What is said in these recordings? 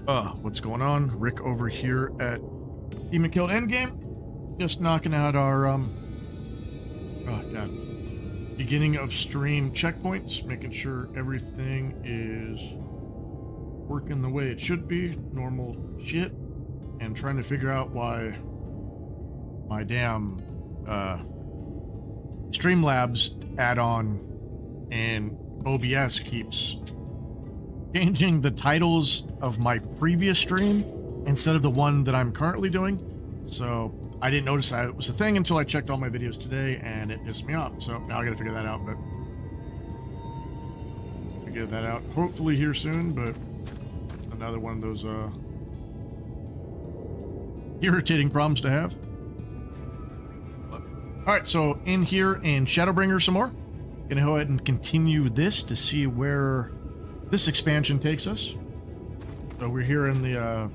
What's going on? Rick over here at Demon Killed Endgame. Just knocking out our, oh god, beginning of stream checkpoints, making sure everything is working the way it should be, normal shit, and trying to figure out why my damn, Streamlabs add-on and OBS keeps changing the titles of my previous stream instead of the one that I'm currently doing. So I didn't notice that it was a thing until I checked all my videos today, and it pissed me off. So now I gotta figure that out, but figure that out hopefully here soon. But another one of those irritating problems to have. All right, so in here in Shadowbringers some more. Gonna go ahead and continue this to see where this expansion takes us. So we're here in the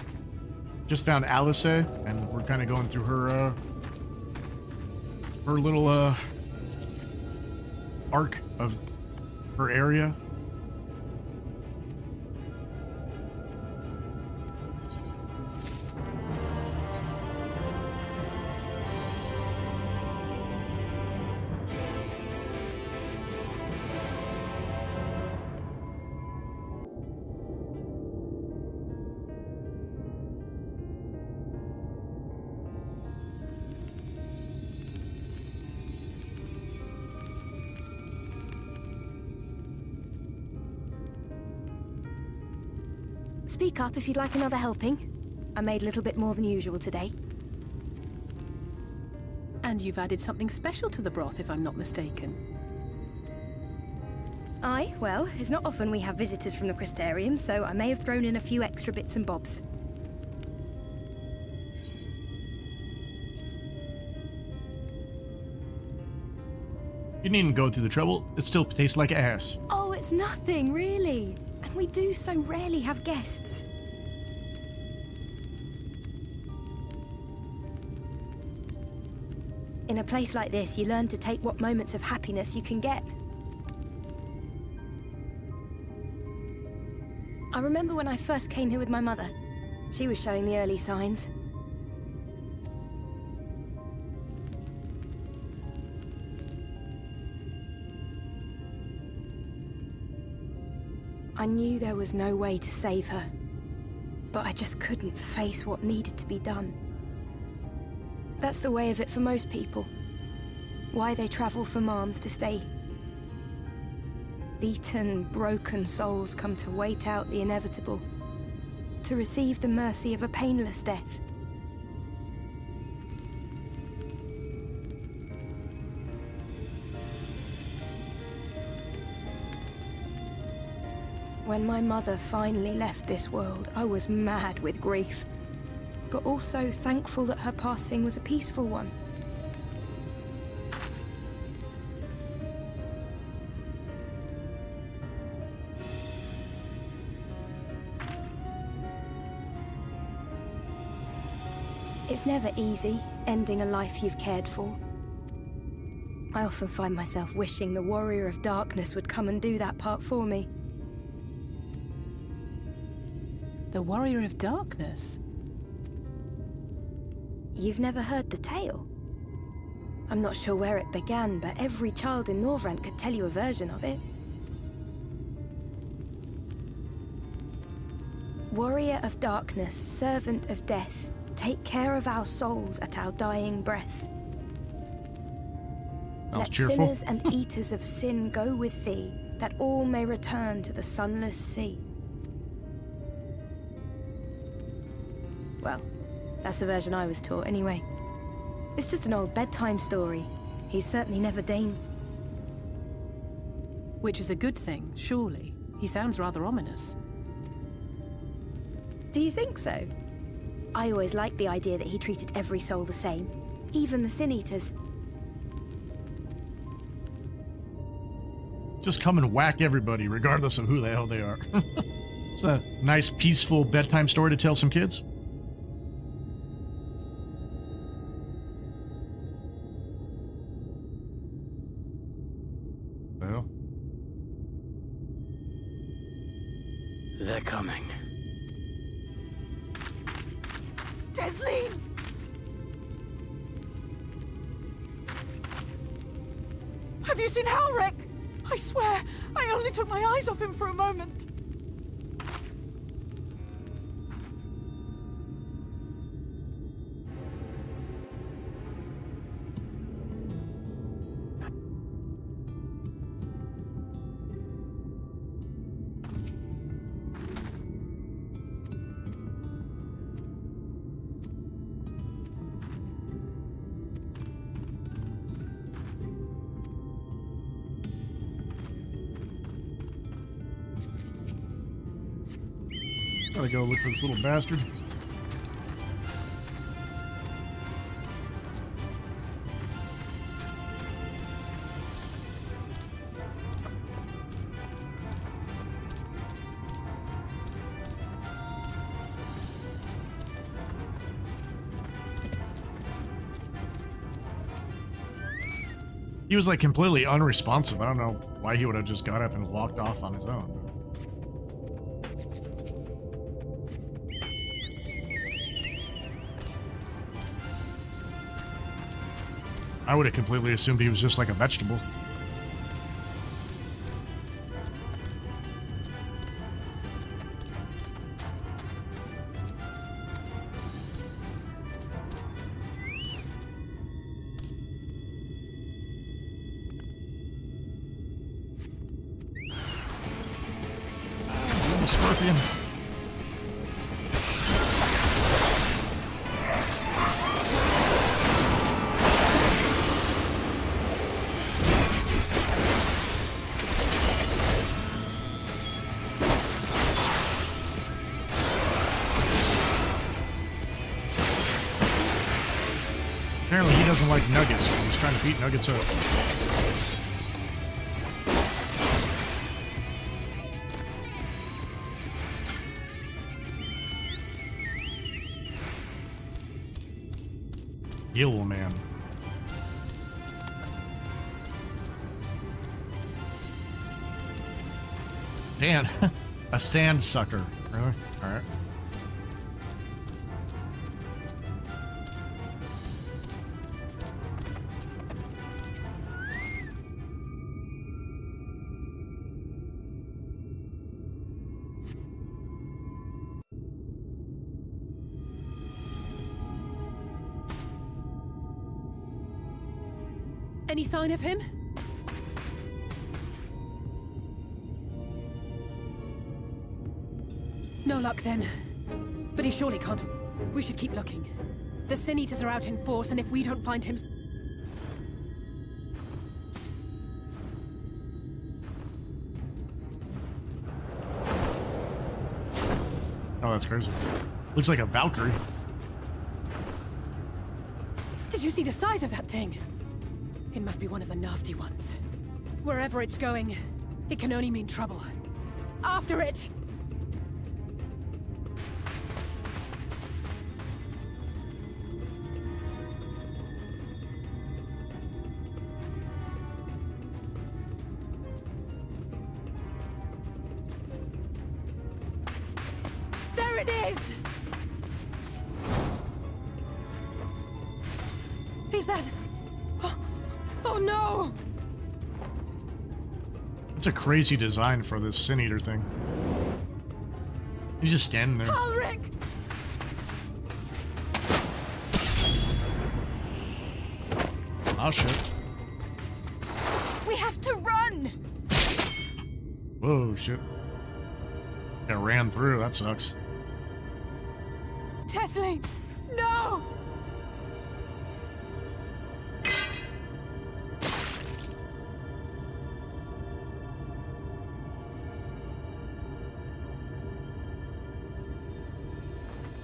just found Alice, and we're kind of going through her little arc of her area. Speak up if you'd like another helping. I made a little bit more than usual today. And you've added something special to the broth, if I'm not mistaken. Aye, well, it's not often we have visitors from the Crystarium, so I may have thrown in a few extra bits and bobs. You needn't go through the trouble. It still tastes like ass. Oh, it's nothing, really. And we do so rarely have guests. In a place like this, you learn to take what moments of happiness you can get. I remember when I first came here with my mother. She was showing the early signs. I knew there was no way to save her, but I just couldn't face what needed to be done. That's the way of it for most people. Why they travel from arms to stay. Beaten, broken souls come to wait out the inevitable, to receive the mercy of a painless death. When my mother finally left this world, I was mad with grief, but also thankful that her passing was a peaceful one. It's never easy, ending a life you've cared for. I often find myself wishing the Warrior of Darkness would come and do that part for me. The Warrior of Darkness? You've never heard the tale? I'm not sure where it began, but every child in Norvrant could tell you a version of it. Warrior of Darkness, servant of death, take care of our souls at our dying breath. Let cheerful. sinners and eaters of sin go with thee, that all may return to the sunless sea. Well, that's the version I was taught anyway. It's just an old bedtime story. He's certainly never deigned. Which is a good thing, surely. He sounds rather ominous. Do you think so? I always liked the idea that he treated every soul the same, even the Sin Eaters. Just come and whack everybody, regardless of who the hell they are. It's a nice, peaceful bedtime story to tell some kids. Well, They're coming. Desleen! Have you seen Halric? I swear, I only took my eyes off him for a moment. Gotta go look for this little bastard. He was like completely unresponsive. I don't know why he would have just got up and walked off on his own. I would have completely assumed he was just like a vegetable. Scorpion. Apparently he doesn't like nuggets because he's trying to beat nuggets up. Gill man. Dan, a sand sucker. Really? All right. Any sign of him? No luck then. But he surely can't. We should keep looking. The Sin Eaters are out in force, and if we don't find him... Oh, that's crazy. Looks like a Valkyrie. Did you see the size of that thing? It must be one of the nasty ones. Wherever it's going, it can only mean trouble. After it! There it is! Is that... Oh no! It's a crazy design for this Sin Eater thing. He's just standing there. Halric! Oh shit. We have to run! Whoa, shit. It ran through, that sucks. Desleen! No!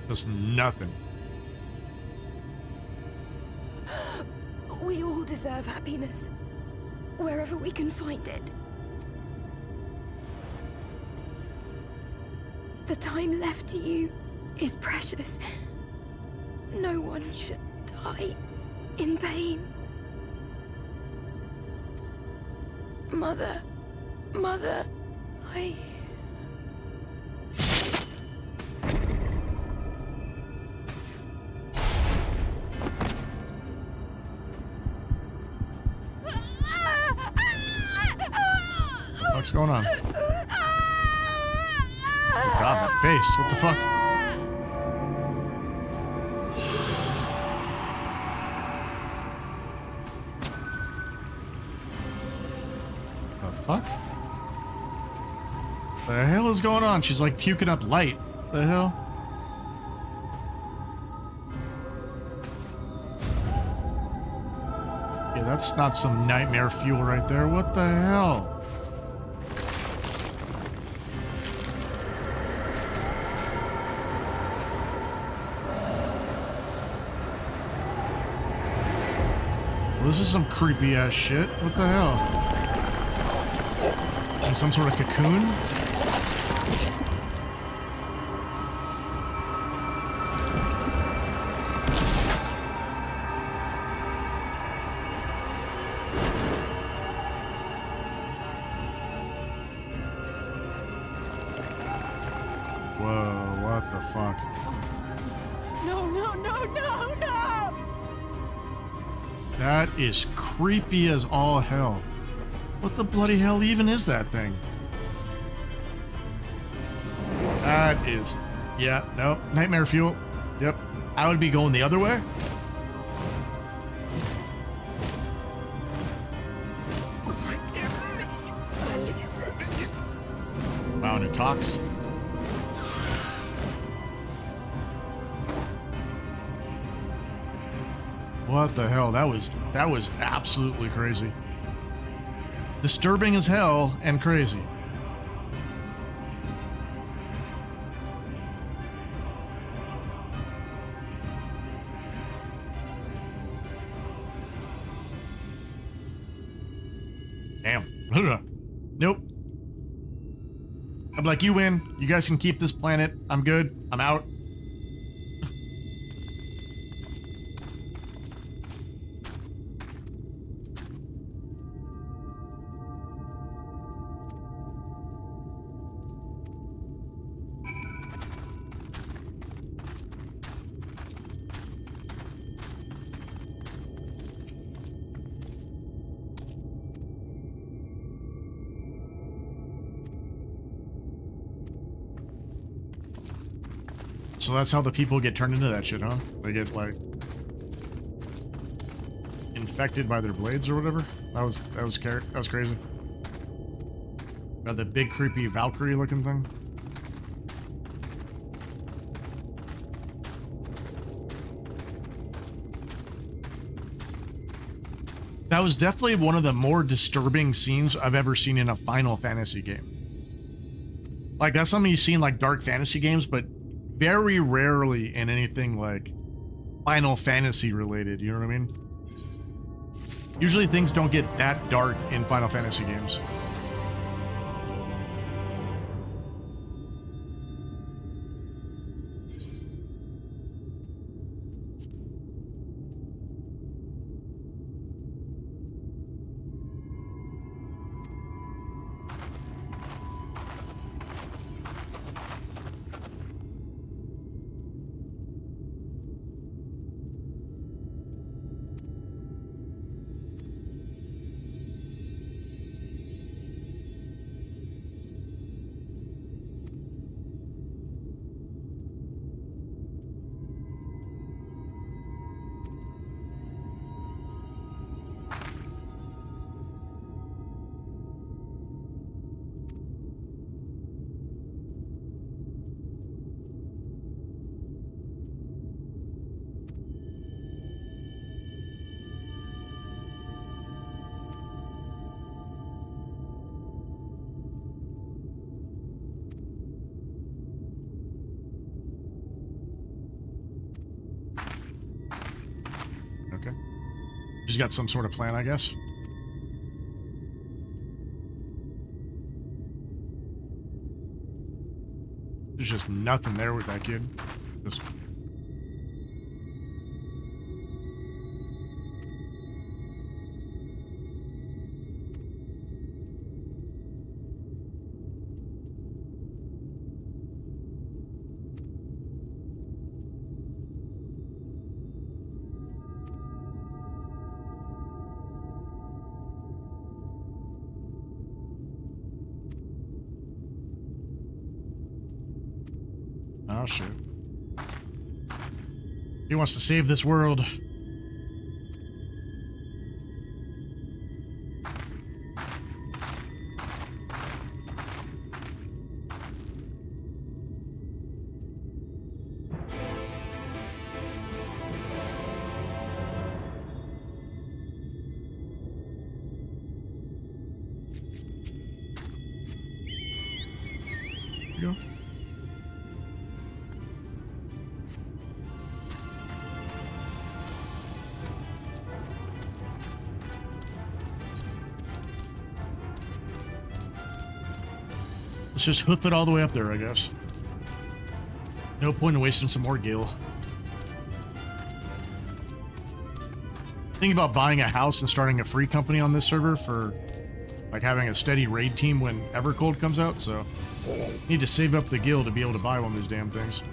Just nothing. We all deserve happiness, wherever we can find it. The time left to you is precious. No one should die in pain. Mother, I... fuck's going on? God, that face. What the fuck? The fuck? The hell is going on? She's like puking up light. The hell? Yeah, that's not some nightmare fuel right there. What the hell? Well, this is some creepy ass shit. What the hell? In some sort of cocoon? Whoa, what the fuck? No, no, no, no, no! That is creepy as all hell. What the bloody hell even is that thing? That is... yeah, nope. Nightmare fuel. Yep. I would be going the other way. Wow, and it talks. What the hell? That was absolutely crazy. Disturbing as hell and crazy. Damn. Nope. I'm like, you win. You guys can keep this planet. I'm good. I'm out. So that's how the people get turned into that shit, huh? They get, like, infected by their blades or whatever? That was crazy. Got the big creepy Valkyrie looking thing. That was definitely one of the more disturbing scenes I've ever seen in a Final Fantasy game. Like, that's something you see in, like, dark fantasy games, but very rarely in anything like Final Fantasy related, you know what I mean? Usually things don't get that dark in Final Fantasy games. Okay. She's got some sort of plan, I guess. There's just nothing there with that kid. Just... Oh, shit. He wants to save this world. Here you go. Let's just hoof it all the way up there, I guess. No point in wasting some more gil. Think about buying a house and starting a free company on this server for like having a steady raid team when Evercold comes out, so need to save up the gil to be able to buy one of these damn things.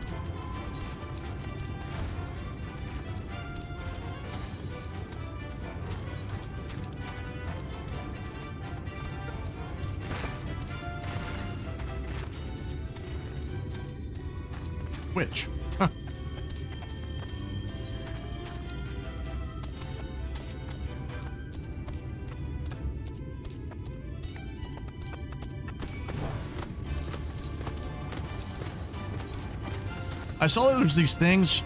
Which? Huh. I saw that there's these things.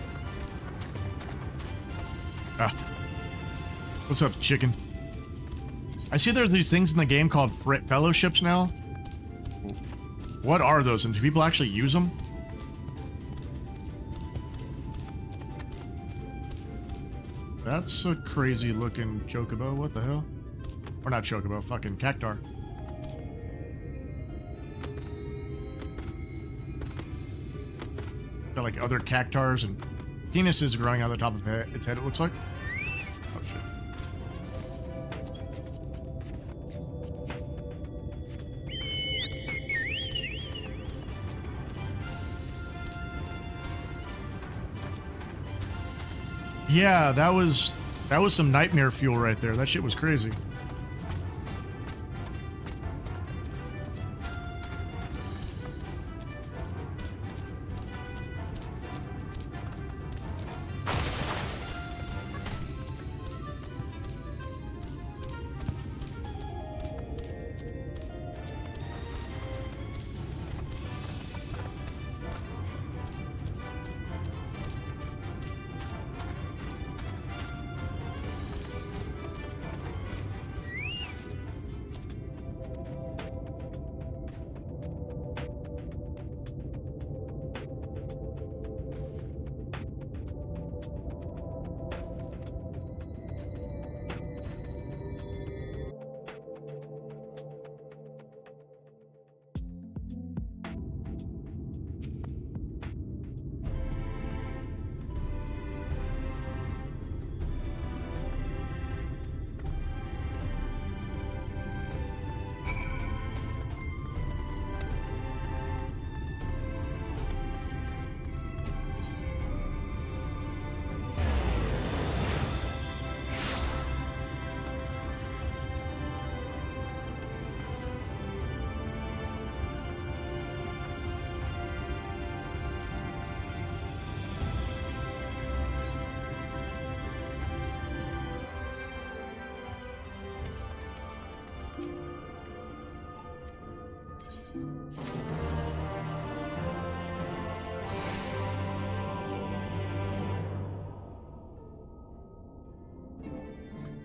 Ah. What's up, chicken? I see there's these things in the game called fellowships now. What are those, and do people actually use them? That's a crazy looking chocobo. What the hell? Or not chocobo, fucking cactar. Got like other cactars and penises growing out of the top of its head, it looks like. Oh shit. Yeah, that was some nightmare fuel right there. That shit was crazy.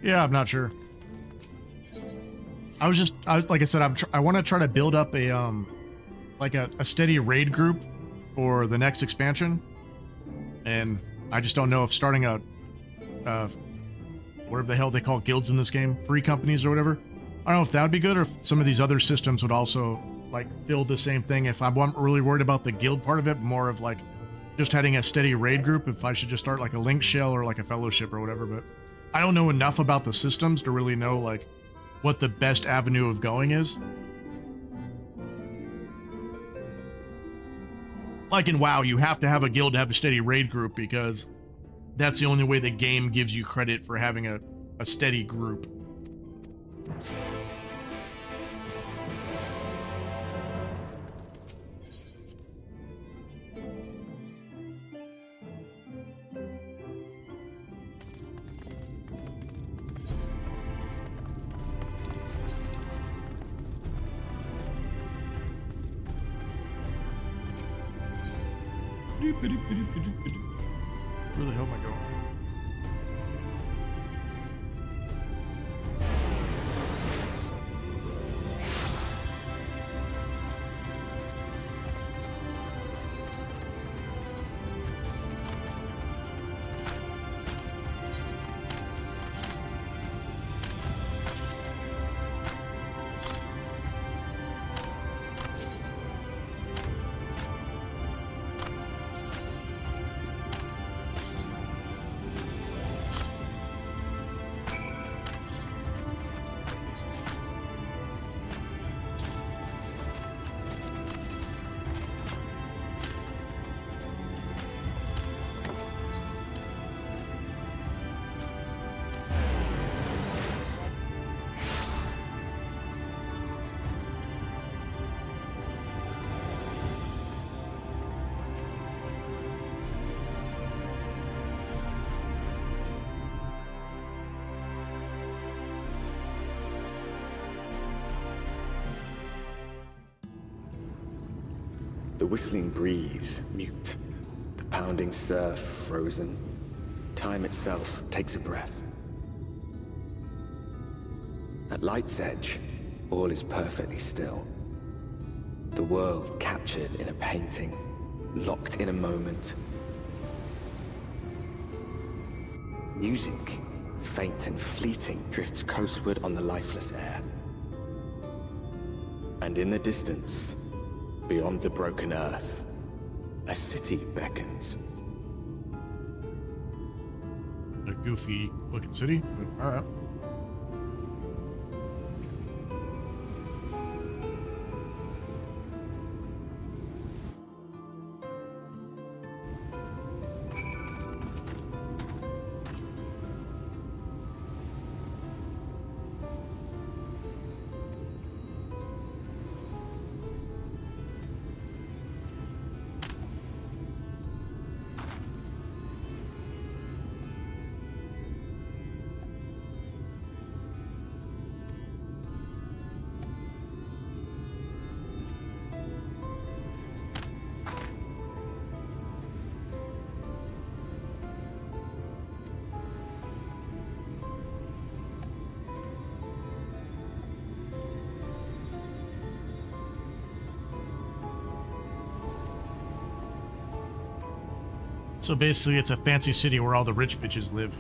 Yeah, I'm not sure. I was like I said, I want to try to build up a like a steady raid group for the next expansion, and I just don't know if starting a whatever the hell they call guilds in this game, free companies or whatever. I don't know if that would be good, or if some of these other systems would also like fill the same thing. If I'm really worried about the guild part of it, more of like just having a steady raid group, if I should just start like a link shell or like a fellowship or whatever. But I don't know enough about the systems to really know like what the best avenue of going is. Like in WoW, you have to have a guild to have a steady raid group, because that's the only way the game gives you credit for having a steady group. Where the hell am I going? The whistling breeze, mute. The pounding surf, frozen. Time itself takes a breath. At light's edge, all is perfectly still. The world captured in a painting, locked in a moment. Music, faint and fleeting, drifts coastward on the lifeless air. And in the distance, beyond the broken earth, a city beckons. A goofy looking city, but alright. So basically, it's a fancy city where all the rich bitches live.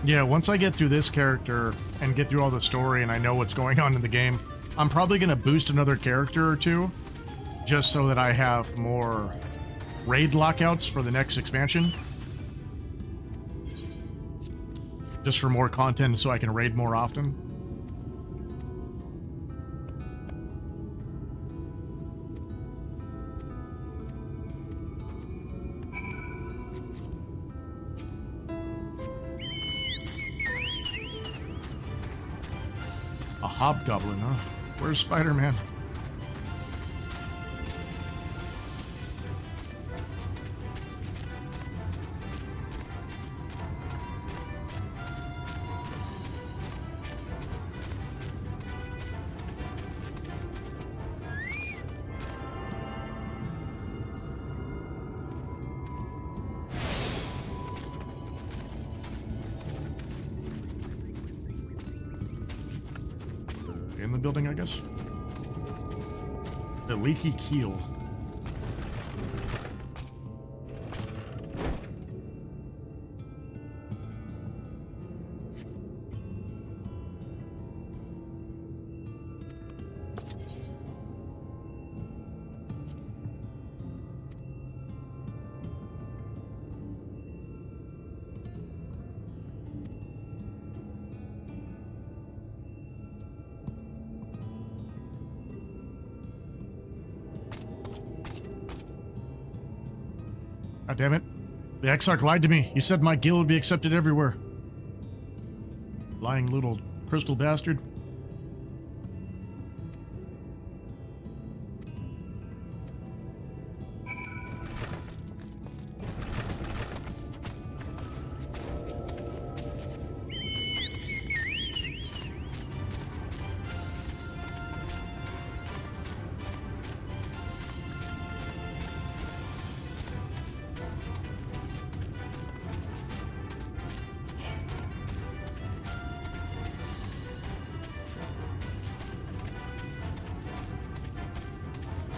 Yeah, once I get through this character and get through all the story and I know what's going on in the game, I'm probably going to boost another character or two just so that I have more raid lockouts for the next expansion. Just for more content so I can raid more often. A hobgoblin, huh? Where's Spider-Man? In the building, I guess. The leaky keel. God damn it. The Exarch lied to me. He said my guild would be accepted everywhere. Lying little crystal bastard.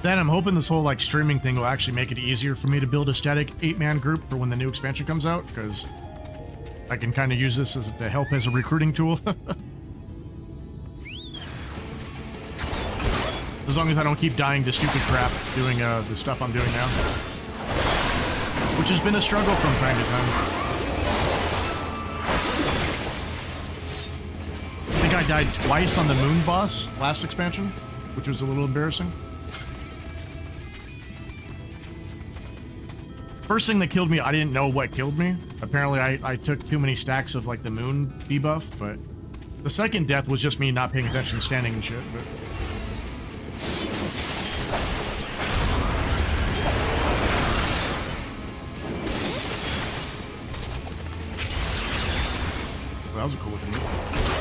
Then I'm hoping this whole like streaming thing will actually make it easier for me to build a static 8-man group for when the new expansion comes out, because I can kind of use this as to help as a recruiting tool. As long as I don't keep dying to stupid crap doing the stuff I'm doing now, which has been a struggle from time to time. I think I died twice on the moon boss last expansion, which was a little embarrassing. First thing that killed me, I didn't know what killed me. Apparently, I took too many stacks of, like, the moon debuff, but the second death was just me not paying attention, standing and shit, but... Well, that was a cool looking move.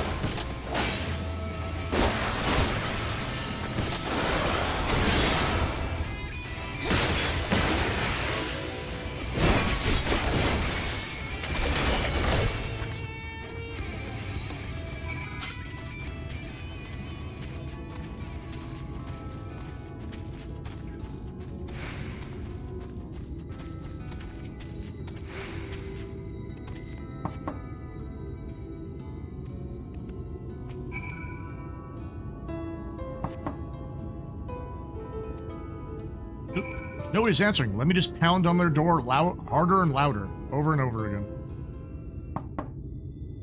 Nobody's answering. Let me just pound on their door harder and louder, over and over again.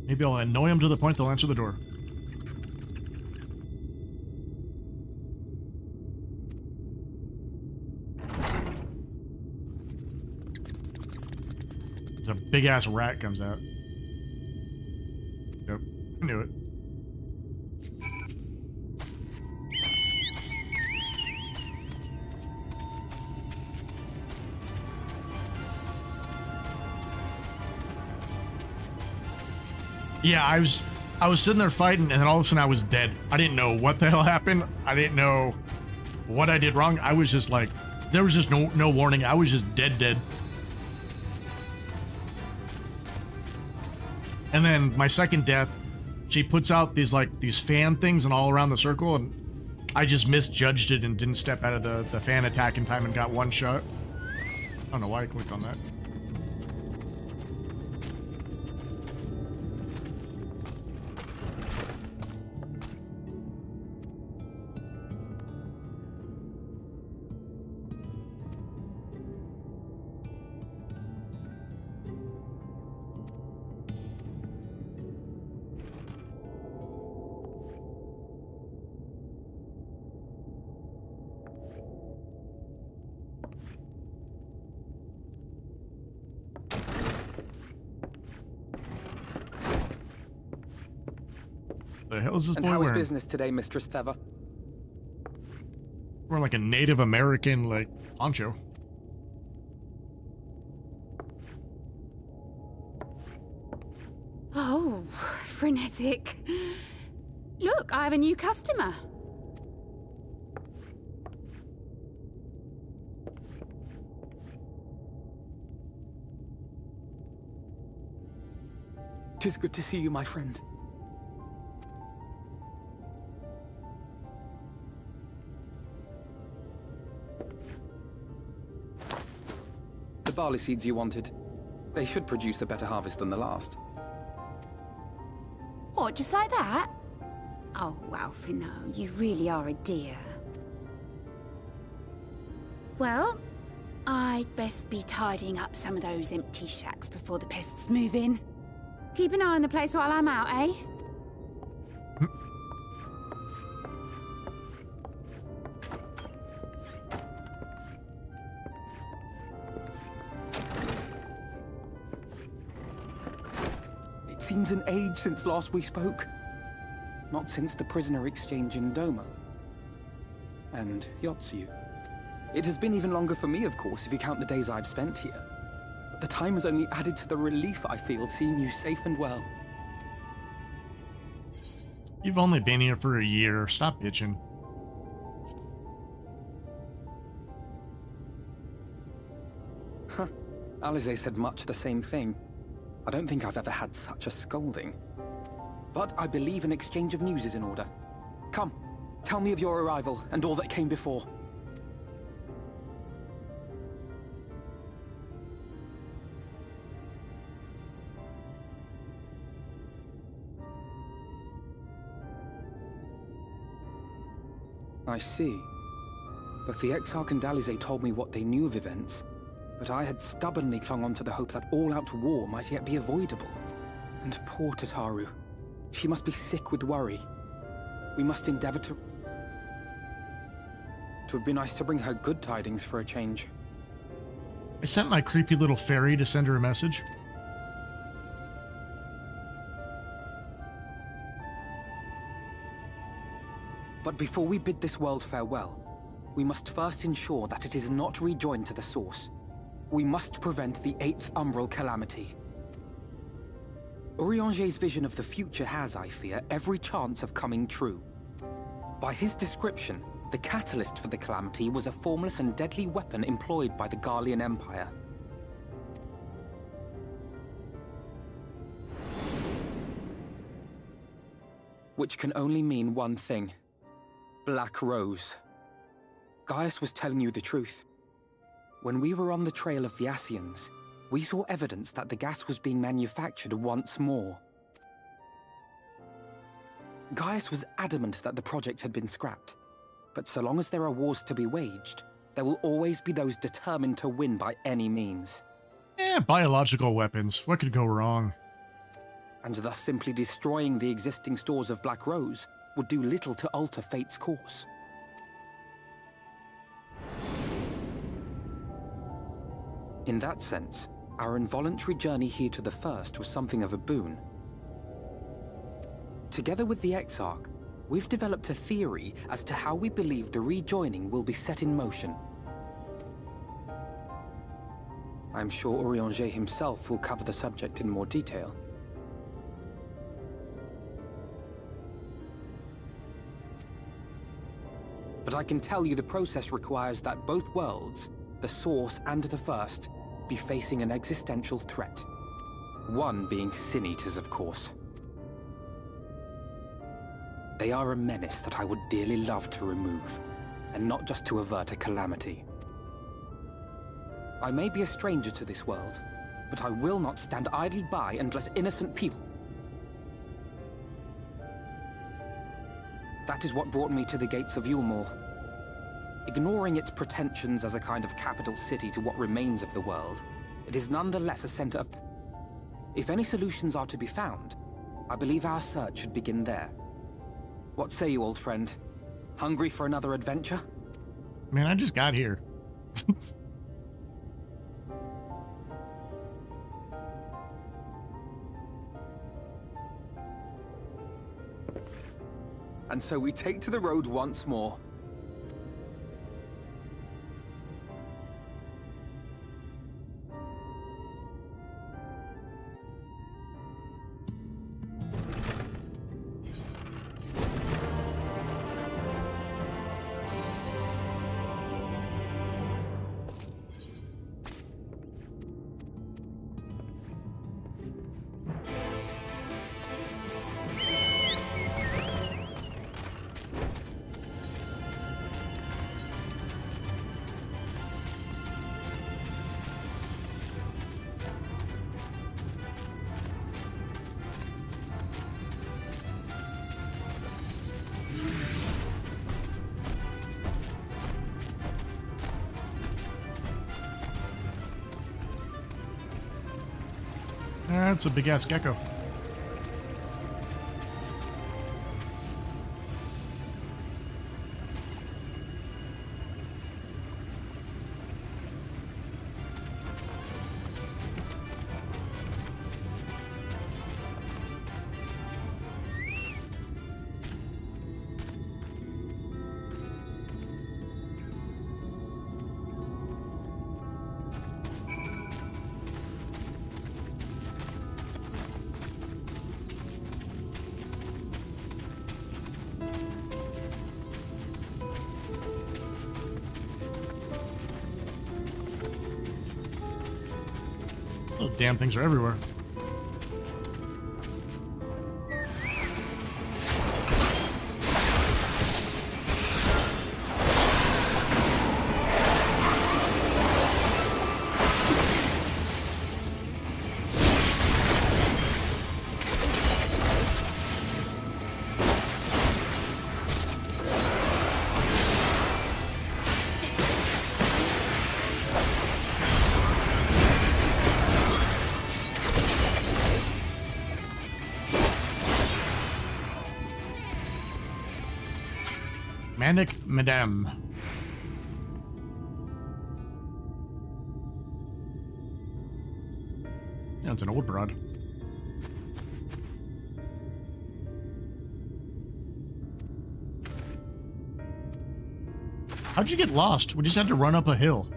Maybe I'll annoy them to the point they'll answer the door. There's a big-ass rat comes out. Yep, I knew it. Yeah, I was sitting there fighting, and then all of a sudden I was dead. I didn't know what the hell happened. I didn't know what I did wrong. I was just like, there was just no warning. I was just dead. And then my second death, she puts out these fan things and all around the circle, and I just misjudged it and didn't step out of the fan attack in time and got one shot. I don't know why I clicked on that. The hell is this boy And how is wearing? business today, Mistress Theva? Wearing like a Native American like poncho. Oh, frenetic. Look, I have a new customer. Tis good to see you, my friend. The barley seeds you wanted. They should produce a better harvest than the last. What, just like that? Oh, Alfie, no, you really are a dear. Well, I'd best be tidying up some of those empty shacks before the pests move in. Keep an eye on the place while I'm out, eh? seems an age since last we spoke. Not since the prisoner exchange in Doma. And Yotsu. It has been even longer for me, of course, if you count the days I've spent here. But the time has only added to the relief I feel seeing you safe and well. You've only been here for a year. Stop bitching. Huh. Alize said much the same thing. I don't think I've ever had such a scolding. But I believe an exchange of news is in order. Come, tell me of your arrival and all that came before. I see. Both the Exarch and Alize told me what they knew of events, but I had stubbornly clung on to the hope that all-out war might yet be avoidable. And poor Tataru. She must be sick with worry. We must endeavor to... It would be nice to bring her good tidings for a change. I sent my creepy little fairy to send her a message. But before we bid this world farewell, we must first ensure that it is not rejoined to the source. We must prevent the 8th Umbral calamity. Urianger's vision of the future has, I fear, every chance of coming true. By his description, the catalyst for the calamity was a formless and deadly weapon employed by the Garlean Empire. Which can only mean one thing. Black Rose. Gaius was telling you the truth. When we were on the trail of the Ascians, we saw evidence that the gas was being manufactured once more. Gaius was adamant that the project had been scrapped. But so long as there are wars to be waged, there will always be those determined to win by any means. Biological weapons. What could go wrong? And thus simply destroying the existing stores of Black Rose would do little to alter fate's course. In that sense, our involuntary journey here to the First was something of a boon. Together with the Exarch, we've developed a theory as to how we believe the rejoining will be set in motion. I'm sure Urianger himself will cover the subject in more detail. But I can tell you the process requires that both worlds, the Source and the First, be facing an existential threat. One being Sin Eaters, of course. They are a menace that I would dearly love to remove, and not just to avert a calamity. I may be a stranger to this world, but I will not stand idly by and let innocent people... That is what brought me to the gates of Yulmore. Ignoring its pretensions as a kind of capital city to what remains of the world, it is nonetheless a center of... If any solutions are to be found, I believe our search should begin there. What say you, old friend? Hungry for another adventure? Man, I just got here. And so we take to the road once more. That's a big-ass gecko. damn things are everywhere. Manic Madame. Yeah, it's an old broad. How'd you get lost? We just had to run up a hill.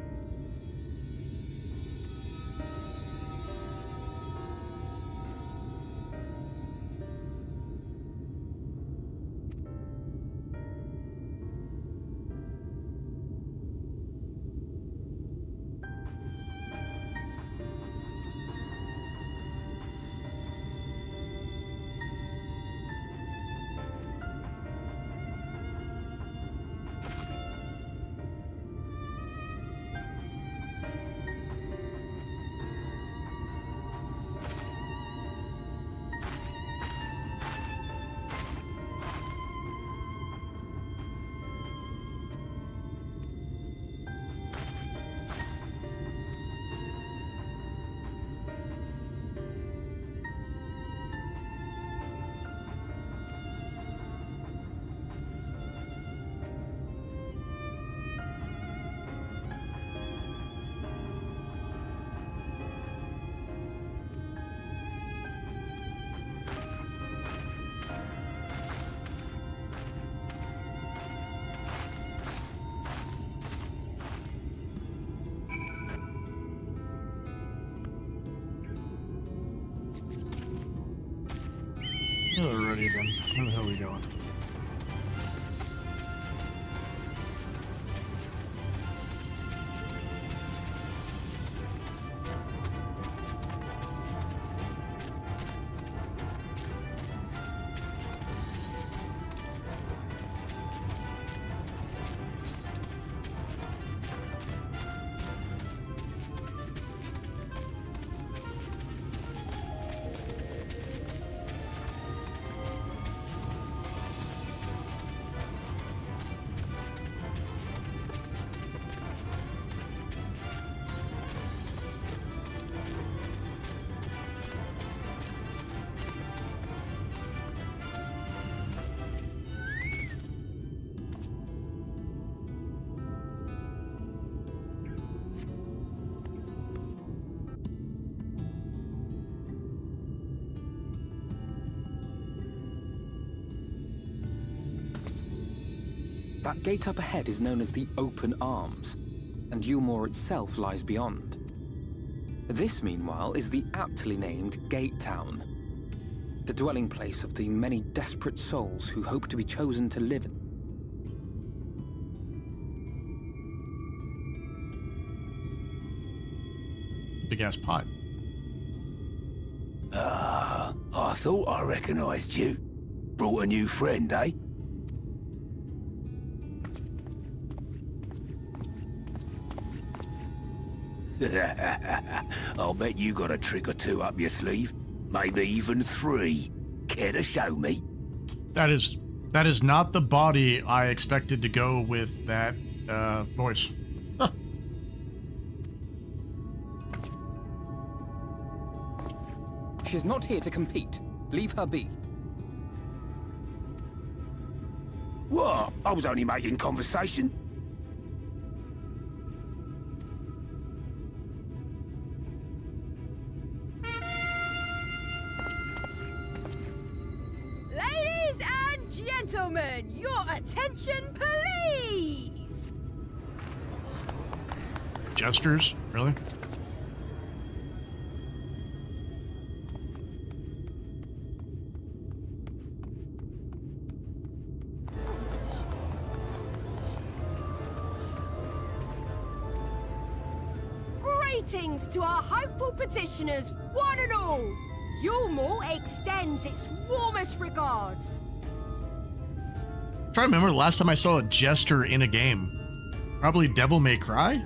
Alrighty then. Where the hell are we going? That gate up ahead is known as the Open Arms, and Yulmore itself lies beyond. This, meanwhile, is the aptly named Gate Town, the dwelling place of the many desperate souls who hope to be chosen to live in. Big ass pot. Ah, I thought I recognized you. Brought a new friend, eh? I'll bet you got a trick or two up your sleeve. Maybe even 3. Care to show me? That is not the body I expected to go with that voice. Huh. She's not here to compete. Leave her be. What? I was only making conversation. Ladies and gentlemen, your attention, please! Jesters? Really? Greetings to our hopeful petitioners, one and all. Yulmore extends its warmest regards. I'm trying to remember the last time I saw a jester in a game. Probably Devil May Cry?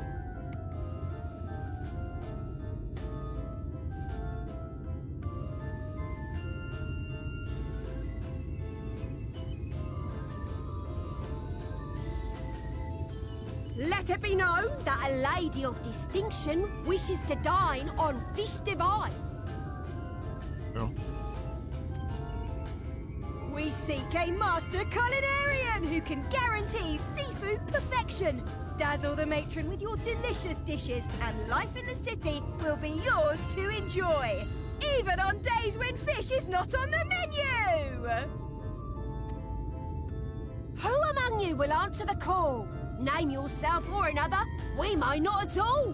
Let it be known that a lady of distinction wishes to dine on fish divine. Oh. We seek a master culinarian who can guarantee seafood perfection. Dazzle the matron with your delicious dishes, and life in the city will be yours to enjoy, even on days when fish is not on the menu. Who among you will answer the call? Name yourself or another. We may not at all.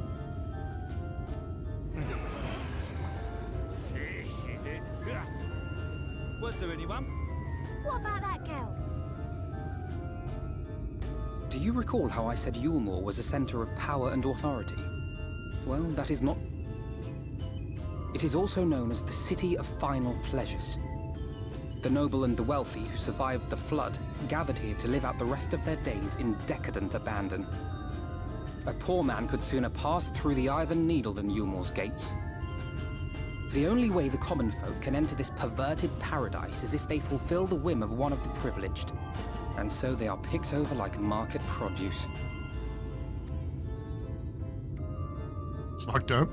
Fish, is it? Was there anyone? What about that girl? Do you recall how I said Yulmore was a center of power and authority? Well, that is not... It is also known as the City of Final Pleasures. The noble and the wealthy who survived the flood gathered here to live out the rest of their days in decadent abandon. A poor man could sooner pass through the Iron Needle than Yulmore's gates. The only way the common folk can enter this perverted paradise is if they fulfill the whim of one of the privileged. And so they are picked over like market produce. It's fucked up.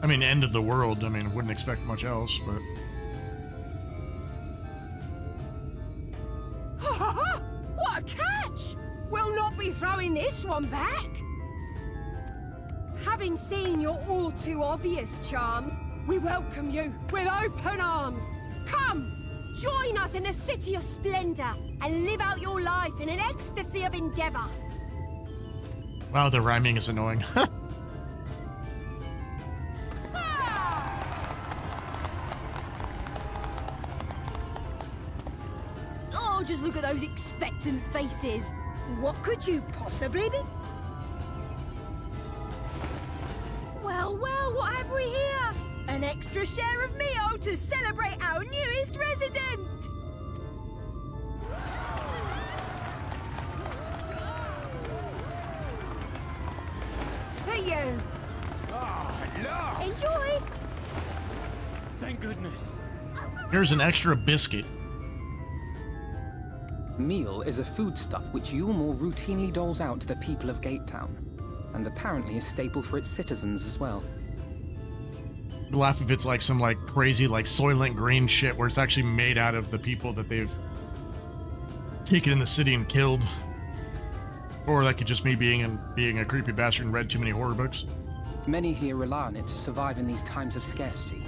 I mean, end of the world. I mean, wouldn't expect much else, but... What a catch! We'll not be throwing this one back. Having seen your all too obvious charms, we welcome you with open arms. Come, join us in the City of Splendor and live out your life in an ecstasy of endeavor. Wow, the rhyming is annoying. Oh, just look at those expectant faces. What could you possibly be? Well, what have we here? An extra share of meal to celebrate our newest resident! For you! Oh, look! Enjoy! Thank goodness. Here's an extra biscuit. Meal is a foodstuff which Yulmore routinely doles out to the people of Gatetown, and apparently a staple for its citizens as well. I'd laugh if it's like some like crazy like Soylent Green shit where it's actually made out of the people that they've taken in the city and killed. Or that could just me being a creepy bastard and read too many horror books. Many here rely on it to survive in these times of scarcity.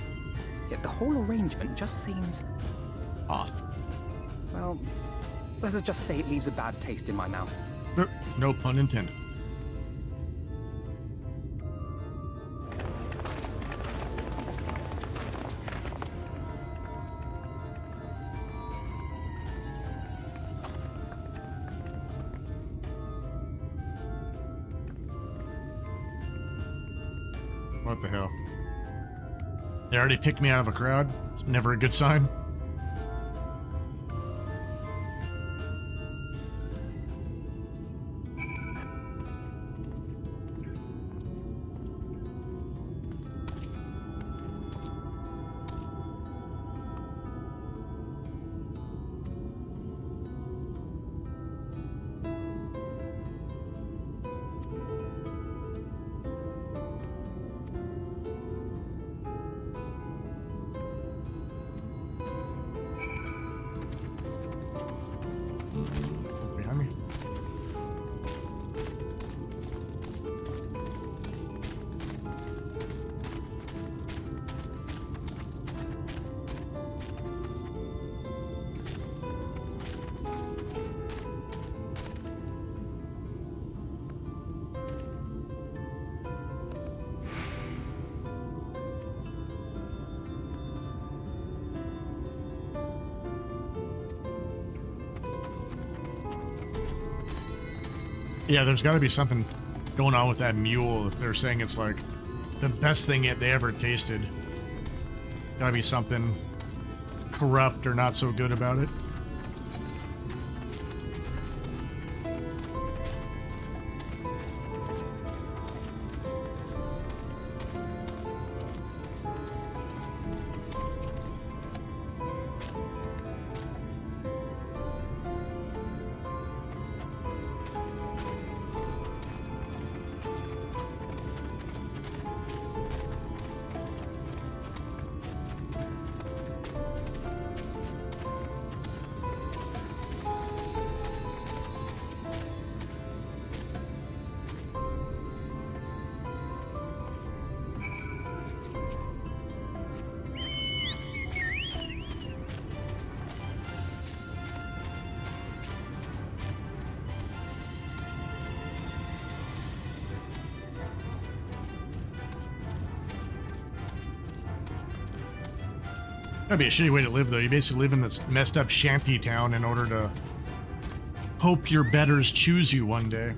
Yet the whole arrangement just seems... off. Well, let's just say it leaves a bad taste in my mouth. No pun intended. What the hell? They already picked me out of a crowd. It's never a good sign. Behind me. Yeah, there's got to be something going on with that mule if they're saying it's like the best thing they ever tasted. Gotta be something corrupt or not so good about it. That'd be a shitty way to live, though. You basically live in this messed up shanty town in order to hope your betters choose you one day.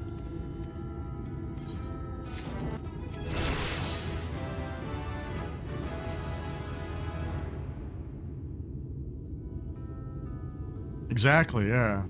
Exactly, yeah.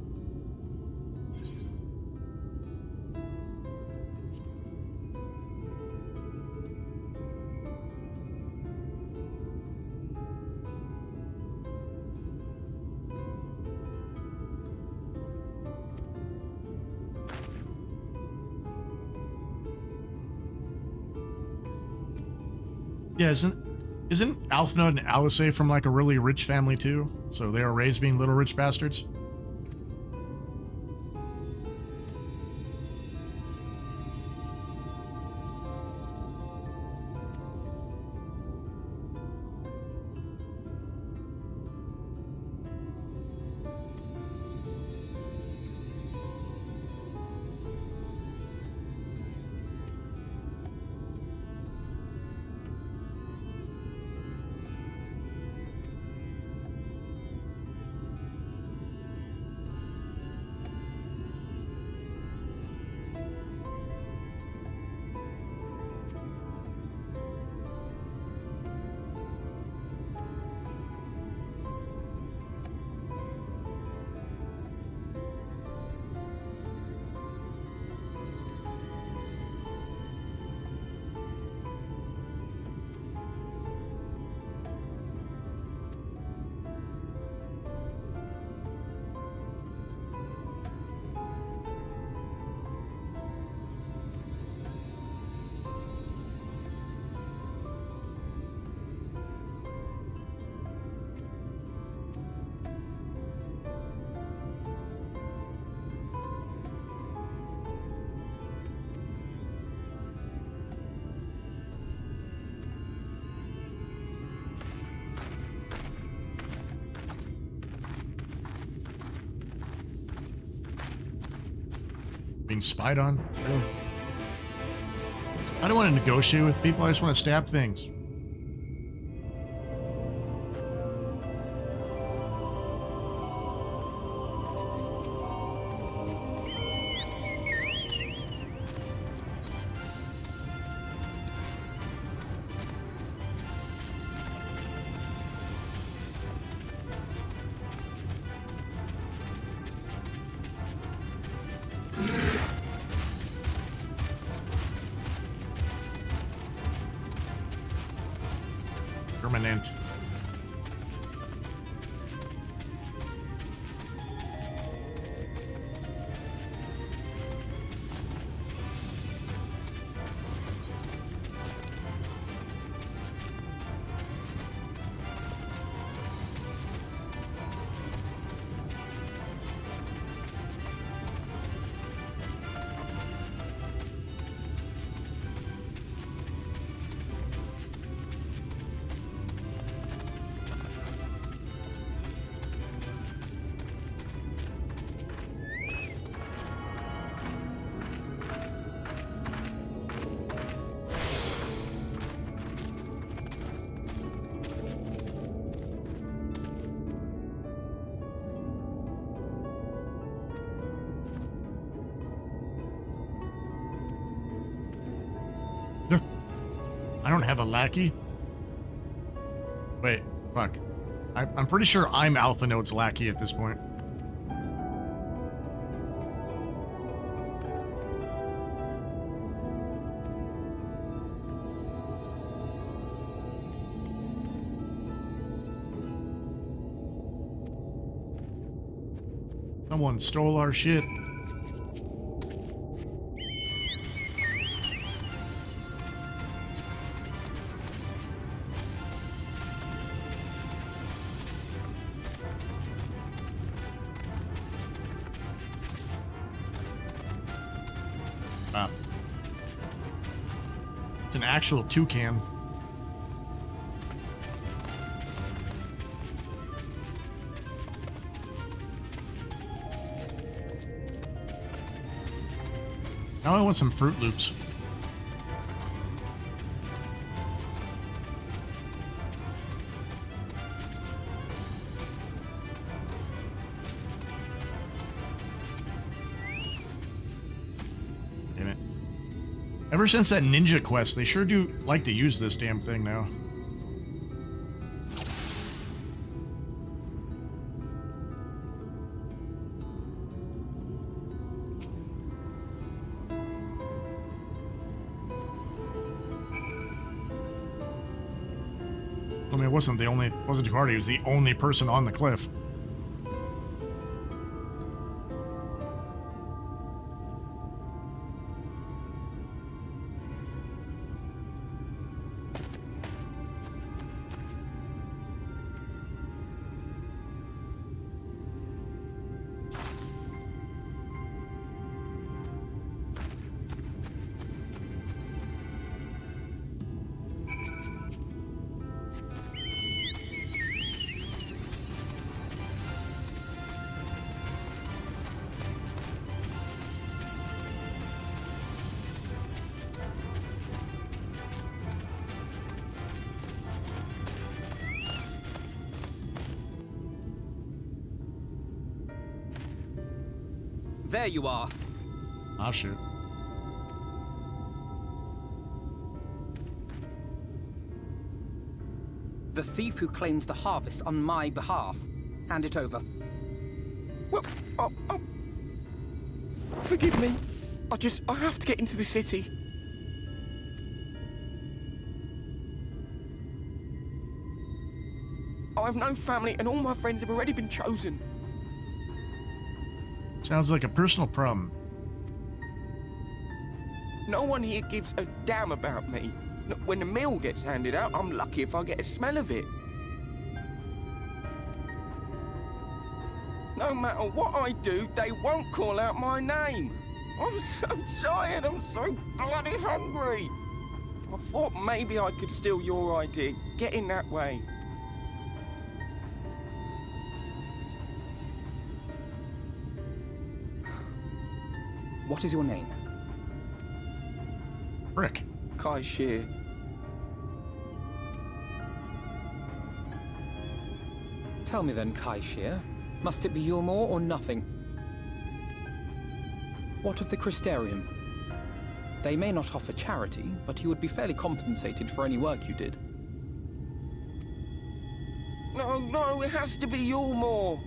Yeah, isn't Alphna and Alice from like a really rich family too? So they are raised being little rich bastards? Being spied on? Really? I don't want to negotiate with people, I just want to stab things. Permanent. I don't have a lackey. Wait, fuck. I'm pretty sure I'm Alpha Node's lackey at this point. Someone stole our shit. Wow. It's an actual toucan. Now I want some Fruit Loops. Damn it. Ever since that ninja quest, they sure do like to use this damn thing now. I mean, it wasn't Ducardi, he was the only person on the cliff. There you are. Ah, shit. The thief who claims the harvest on my behalf. Hand it over. Well, forgive me. I have to get into the city. I have no family and all my friends have already been chosen. Sounds like a personal problem. No one here gives a damn about me. When the meal gets handed out, I'm lucky if I get a smell of it. No matter what I do, they won't call out my name. I'm so tired, I'm so bloody hungry. I thought maybe I could steal your idea, get in that way. What is your name? Rick. Kai Shear. Tell me then, Kai Shear, must it be Yulmore or nothing? What of the Crystarium? They may not offer charity, but you would be fairly compensated for any work you did. No, it has to be Yulmore.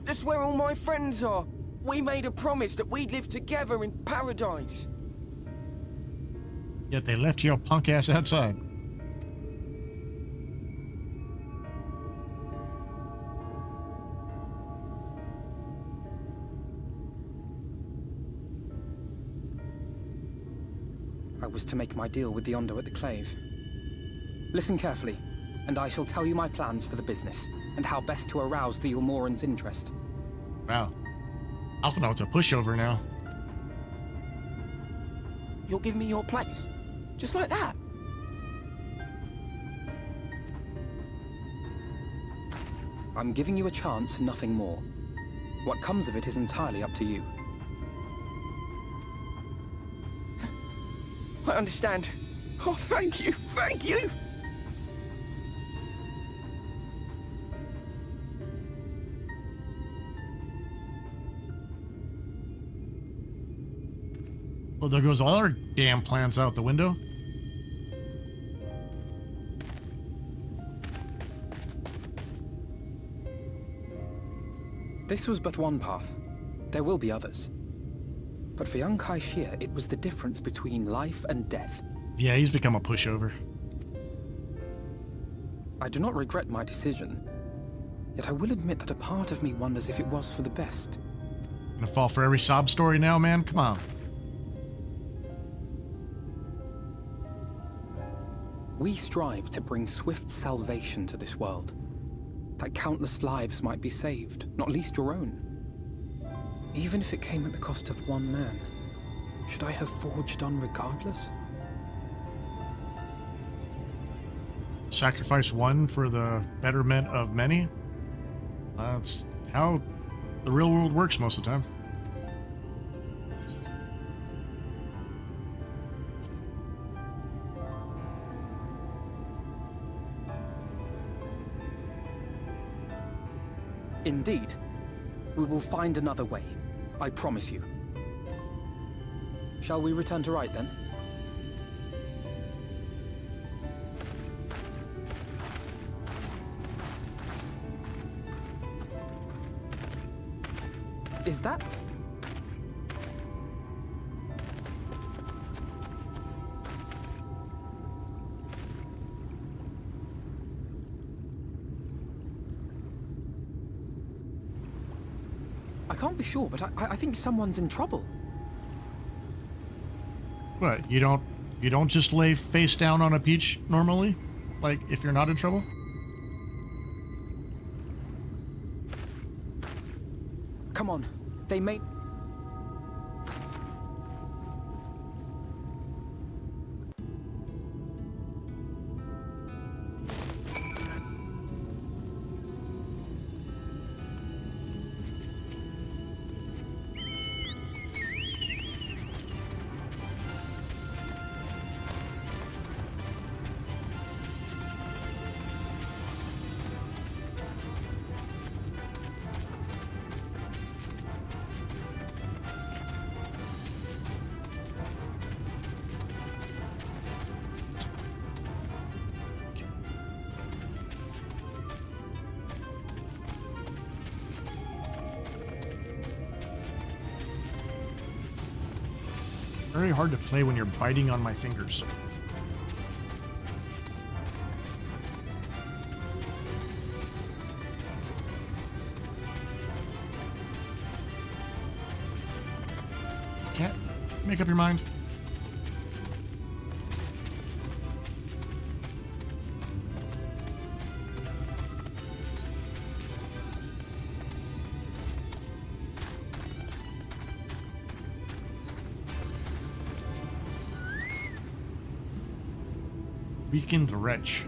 That's where all my friends are. We made a promise that we'd live together in paradise. Yet they left your punk ass outside. I was to make my deal with the Ondo at the Clave. Listen carefully, and I shall tell you my plans for the business, and how best to arouse the Yulmoran's interest. Wow. Alpha Node's a pushover now. You'll give me your place? Just like that? I'm giving you a chance, nothing more. What comes of it is entirely up to you. I understand. Oh, thank you, thank you! Well, there goes all our damn plans out the window. This was but one path. There will be others. But for young Kai Shia, it was the difference between life and death. Yeah, he's become a pushover. I do not regret my decision, yet I will admit that a part of me wonders if it was for the best. Gonna fall for every sob story now, man? Come on. We strive to bring swift salvation to this world, that countless lives might be saved, not least your own. Even if it came at the cost of one man, should I have forged on regardless? Sacrifice one for the betterment of many? That's how the real world works most of the time. Indeed. We will find another way. I promise you. Shall we return to right, then? Is that... I can't be sure, but I think someone's in trouble. What, you don't just lay face down on a peach normally? Like, if you're not in trouble? Come on, they may... Very hard to play when you're biting on my fingers. Can't make up your mind. Weakened wretch.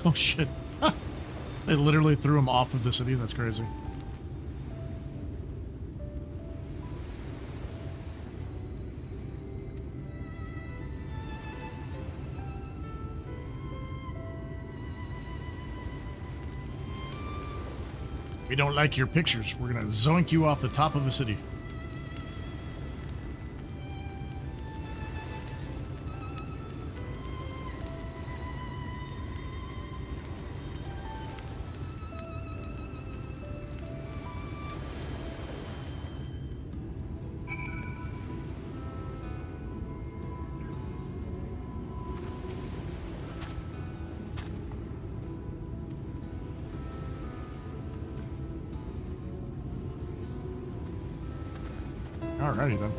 Oh shit. They literally threw him off of the city. That's crazy. We don't like your pictures. We're gonna zoink you off the top of the city. Alrighty then.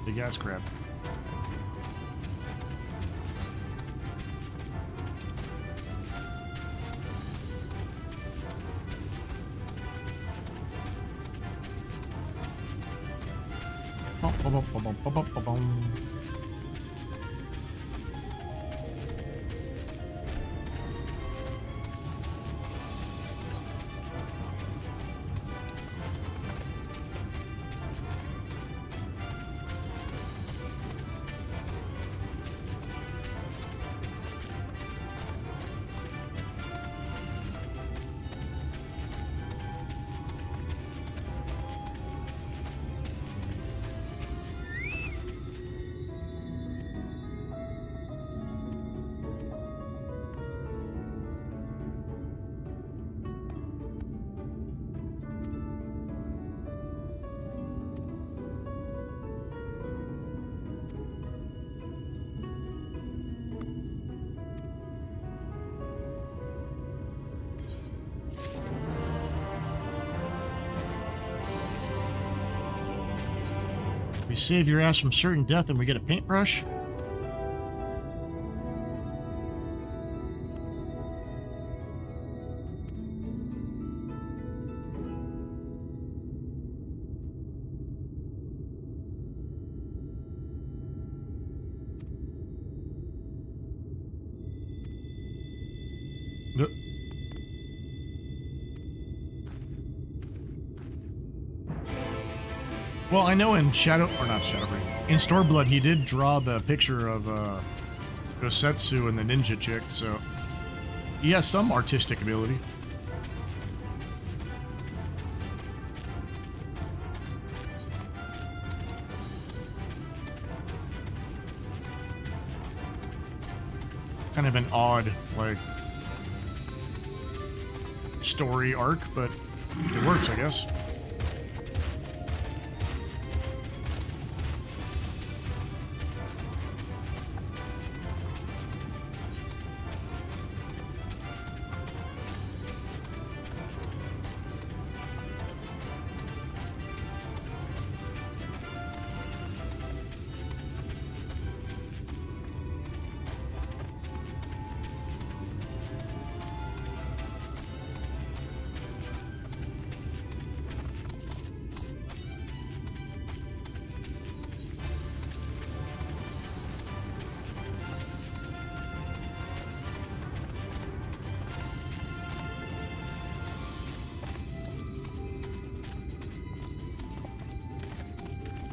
Big ass crab. Bum. We save your ass from certain death and we get a paintbrush? Well, I know in not Shadowbringers, in Storeblood, he did draw the picture of Gosetsu and the ninja chick, so he has some artistic ability. Kind of an odd, like, story arc, but it works, I guess.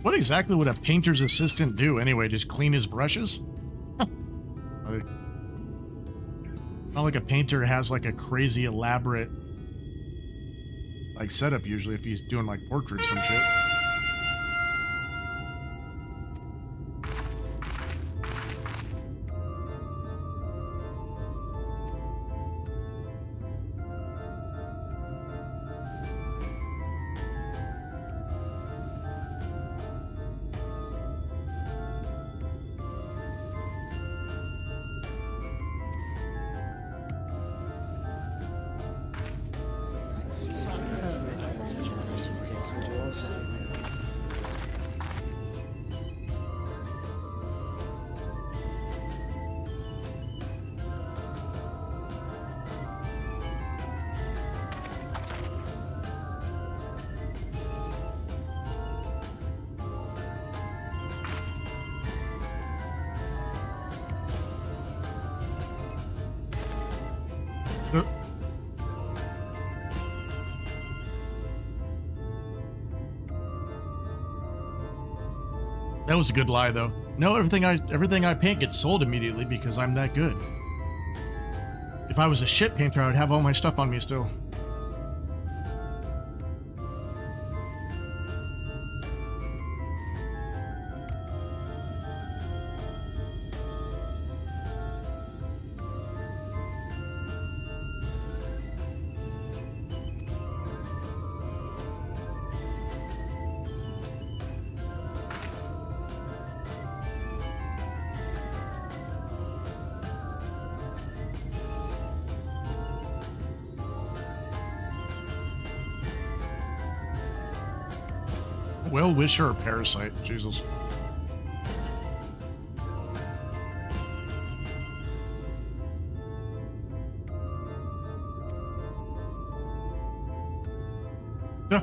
What exactly would a painter's assistant do anyway? Just clean his brushes? Like, not like a painter has like a crazy elaborate like setup usually if he's doing like portraits and shit. That was a good lie, though. No, everything I paint gets sold immediately because I'm that good. If I was a shit painter, I would have all my stuff on me still. Well-wisher or parasite? Jesus. Yeah.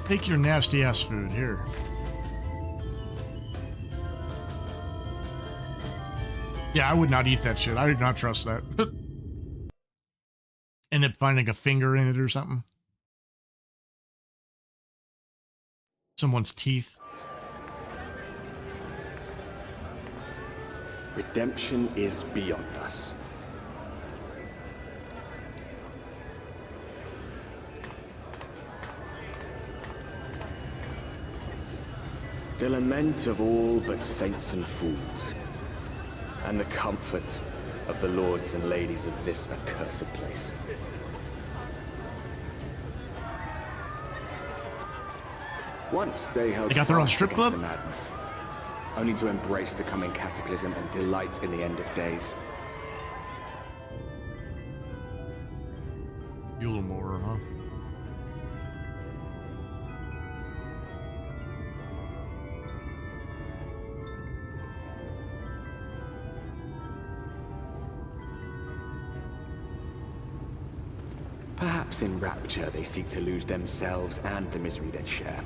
Take your nasty ass food here. Yeah, I would not eat that shit. I do not trust that. End up finding a finger in it or something. Someone's teeth. Redemption is beyond us. The lament of all but saints and fools, and the comfort of the lords and ladies of this accursed place. Once they held They got their own fast strip against club? the madness, only to embrace the coming cataclysm and delight in the end of days. Yulemore, huh? Perhaps in rapture they seek to lose themselves and the misery they share.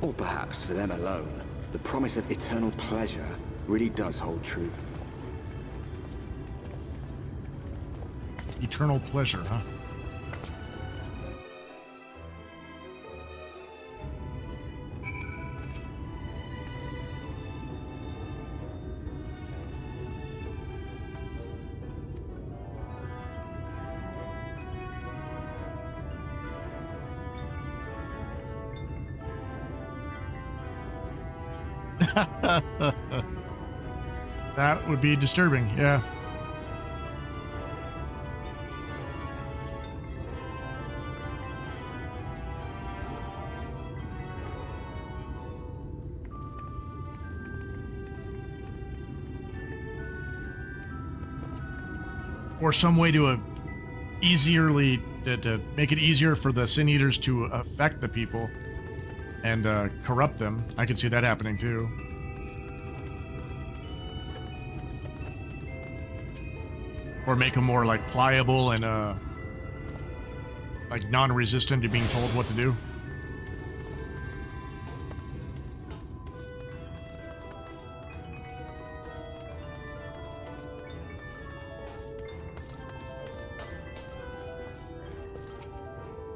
Or perhaps for them alone, the promise of eternal pleasure really does hold true. Eternal pleasure, huh? That would be disturbing, yeah. Or some way to to make it easier for the Sin Eaters to affect the people and corrupt them. I could see that happening too. Or make them more like pliable and like non-resistant to being told what to do.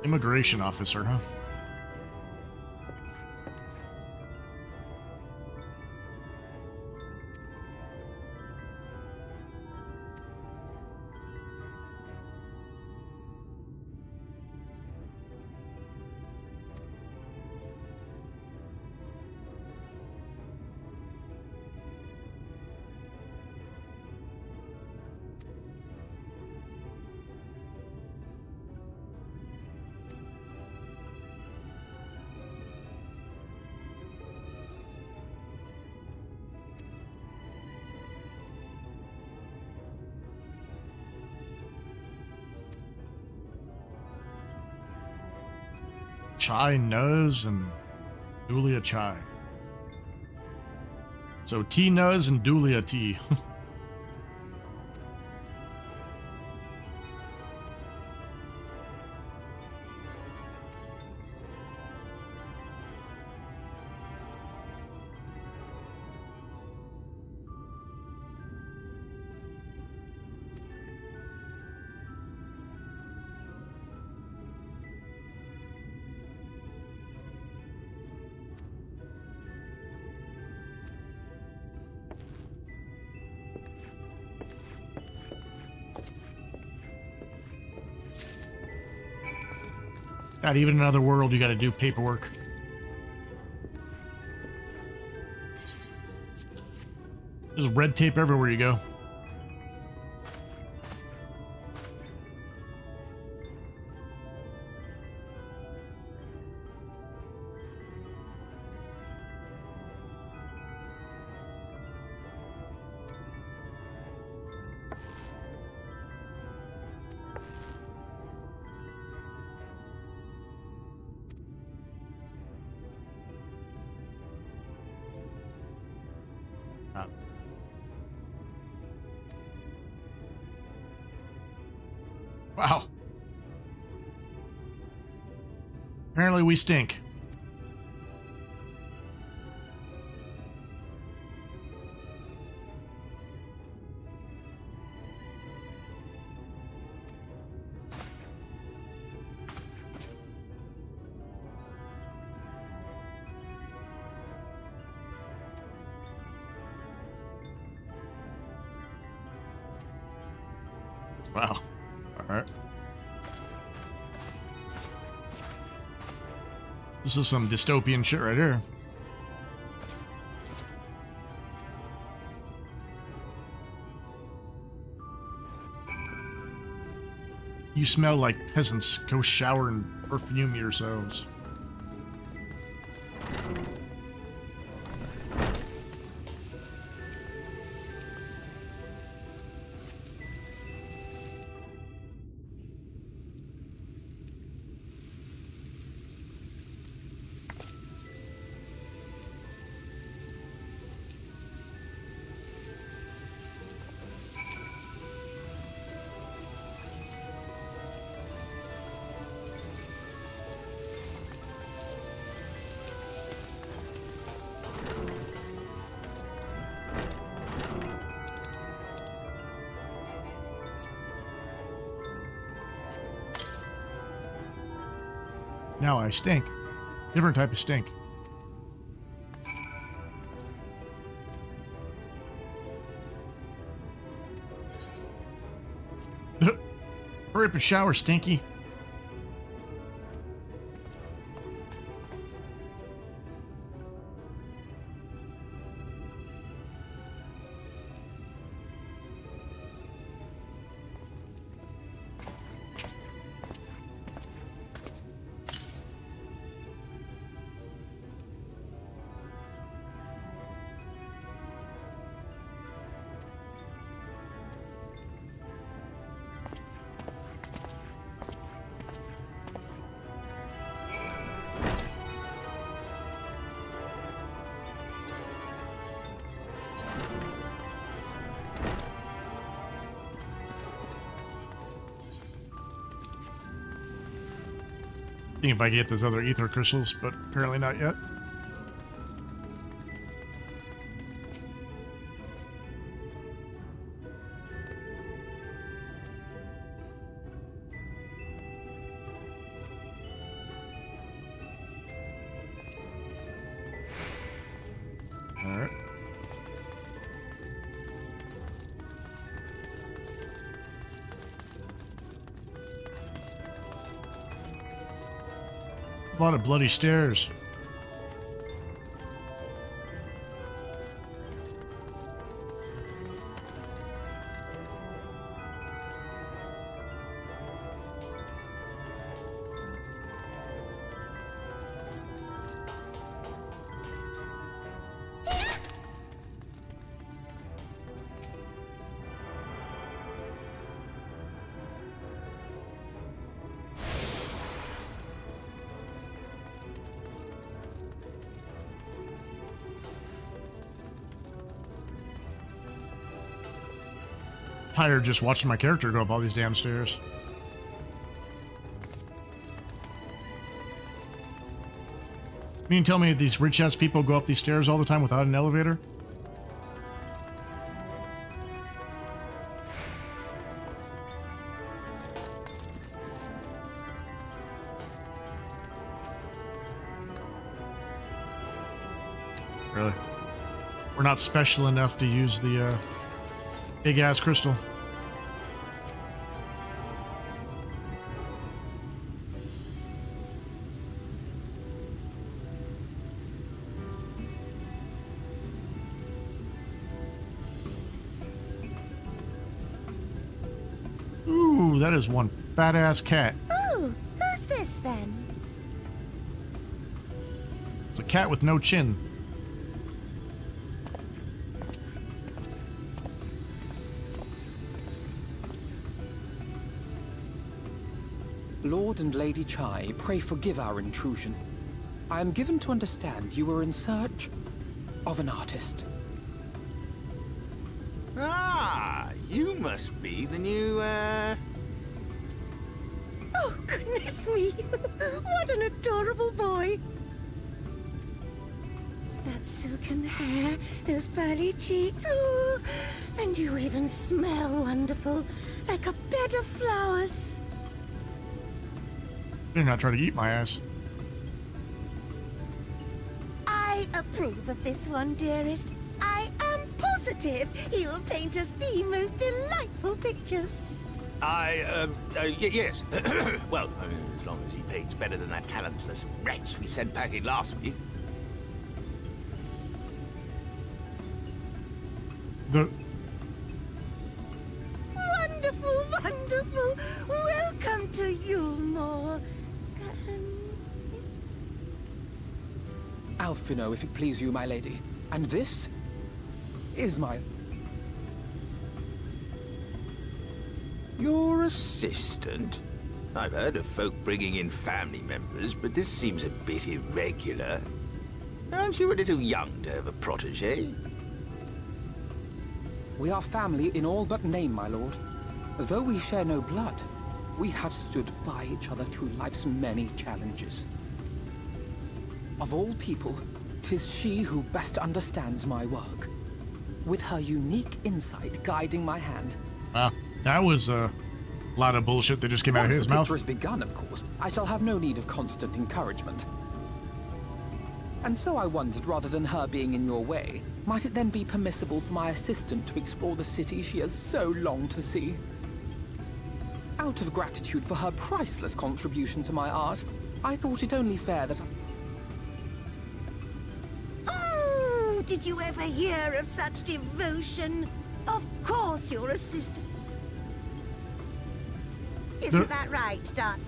Immigration officer, huh? Chai Nuz and Dulia Chai. So T Nuz and Dulia T. God, even in another world, you gotta do paperwork. There's red tape everywhere you go. Wow. Apparently we stink. Wow. All right. This is some dystopian shit right here. You smell like peasants. Go shower and perfume yourselves. Now I stink. Different type of stink. Hurry up and shower, Stinky. See if I can get those other ether crystals, but apparently not yet. All right. A lot of bloody stairs. Tired just watching my character go up all these damn stairs. You mean tell me these rich ass people go up these stairs all the time without an elevator? Really? We're not special enough to use the big ass crystal. Ooh, that is one fat ass cat. Oh, who's this then? It's a cat with no chin. Lord and Lady Chai, pray forgive our intrusion. I am given to understand you were in search of an artist. Ah, you must be the new, What an adorable boy! That silken hair, those pearly cheeks, oh, and you even smell wonderful, like a bed of flowers. They're not trying to eat my ass. I approve of this one, dearest. I am positive he'll paint us the most delightful pictures. Yes. Well, as long as he paints better than that talentless wretch we sent packing last week. Wonderful, wonderful. Welcome to Yulmore. Alphino, if it please you, my lady. And this is my... Your assistant? I've heard of folk bringing in family members, but this seems a bit irregular. Aren't you a little young to have a protege? We are family in all but name, my lord. Though we share no blood, we have stood by each other through life's many challenges. Of all people, 'tis she who best understands my work, with her unique insight guiding my hand. Wow, that was a lot of bullshit that just came out of his Once the mouth. picture has begun, of course, I shall have no need of constant encouragement. And so I wondered, rather than her being in your way, might it then be permissible for my assistant to explore the city she has so longed to see? Out of gratitude for her priceless contribution to my art, I thought it only fair that... Oh, did you ever hear of such devotion? Of course your assistant... Isn't that right, Dot?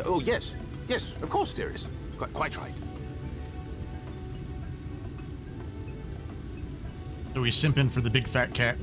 Oh, yes. Yes, of course, dearest. Quite right. So he's simping for the big fat cat.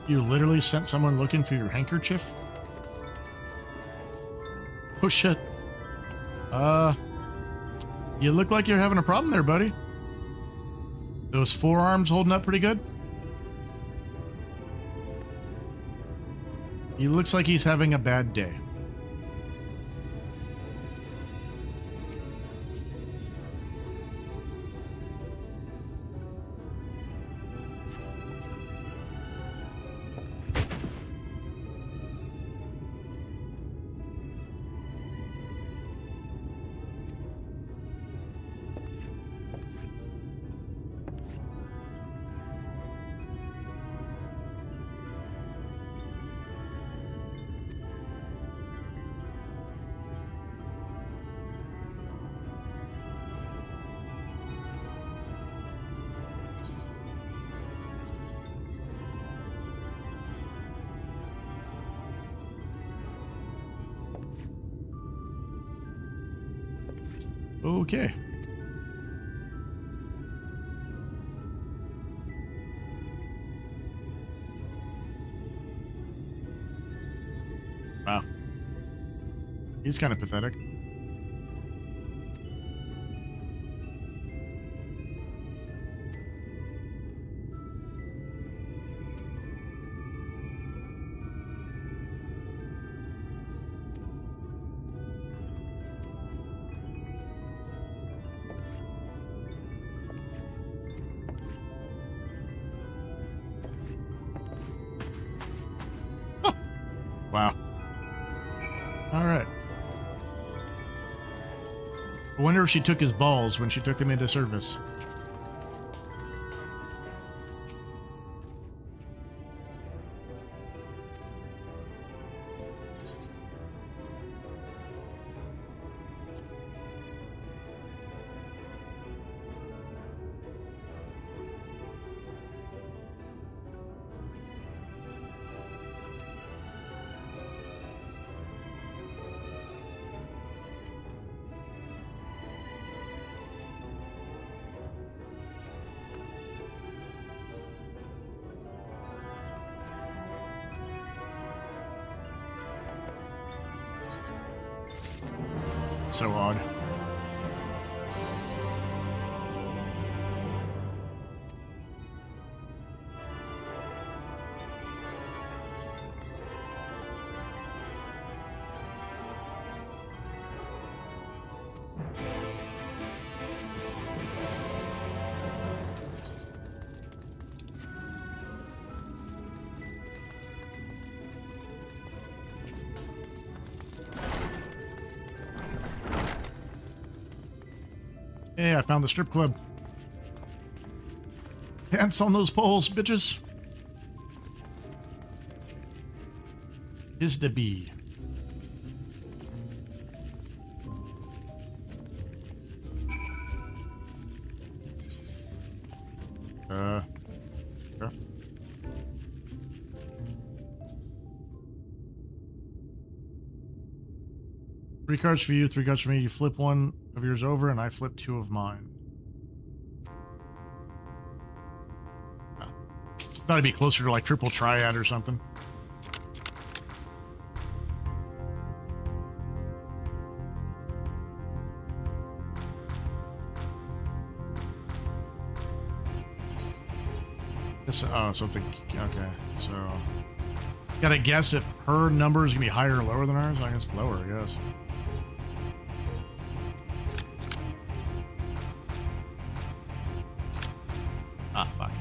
You literally sent someone looking for your handkerchief? Oh shit. You look like you're having a problem there, buddy. Those forearms holding up pretty good? He looks like he's having a bad day. Okay. Wow. He's kind of pathetic. Wow. All right. I wonder if she took his balls when she took him into service. So odd. Hey, I found the strip club. Dance on those poles, bitches. Is the bee. Yeah. 3 cards for you, 3 cards for me. You flip one of yours over, and I flip 2 of mine. Thought it'd be closer to like triple triad or something. This, oh, so okay. So, gotta guess if her number is gonna be higher or lower than ours. I guess lower. I guess. Ah, fuck.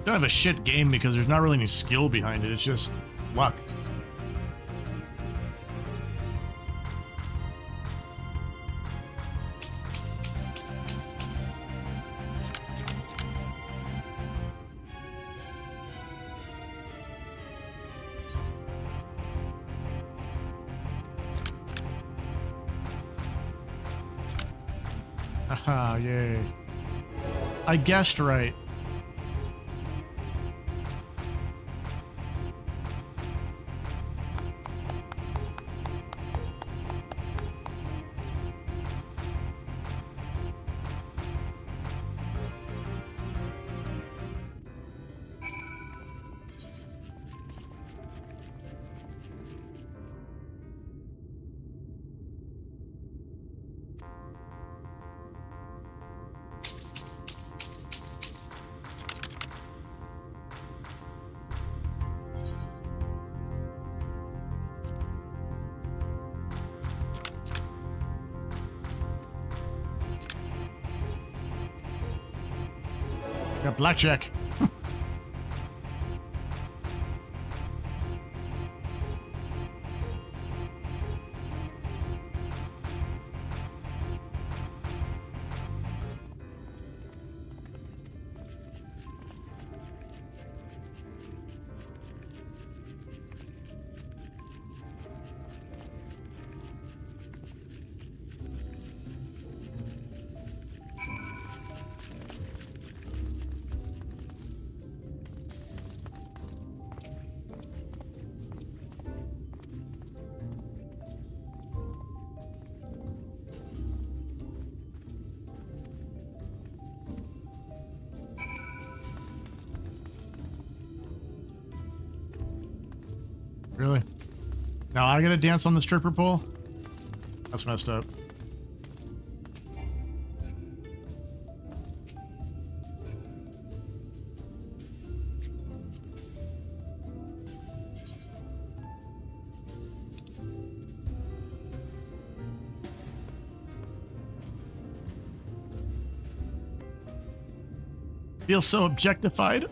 Kind of a shit game because there's not really any skill behind it. It's just luck. Haha, yay. I guessed right. Got blackjack. Really? Now I gotta dance on the stripper pole? That's messed up. Feel so objectified.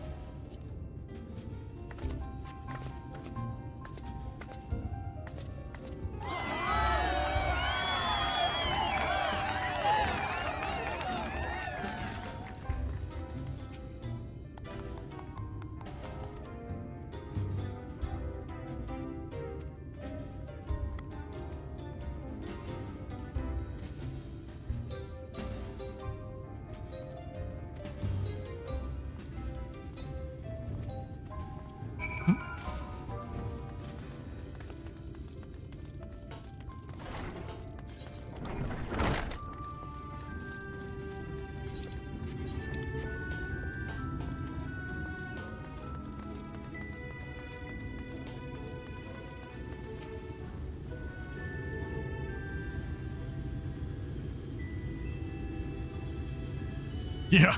Yeah,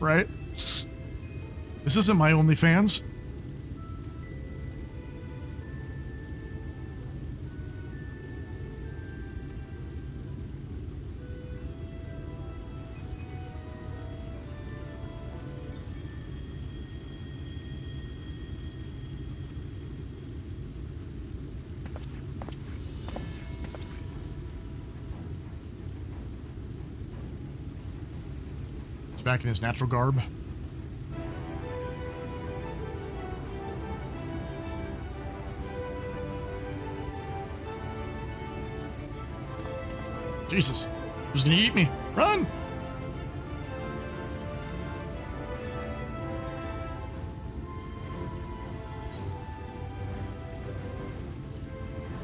right? This isn't my OnlyFans. He's back in his natural garb. Jesus, he's gonna eat me. Run!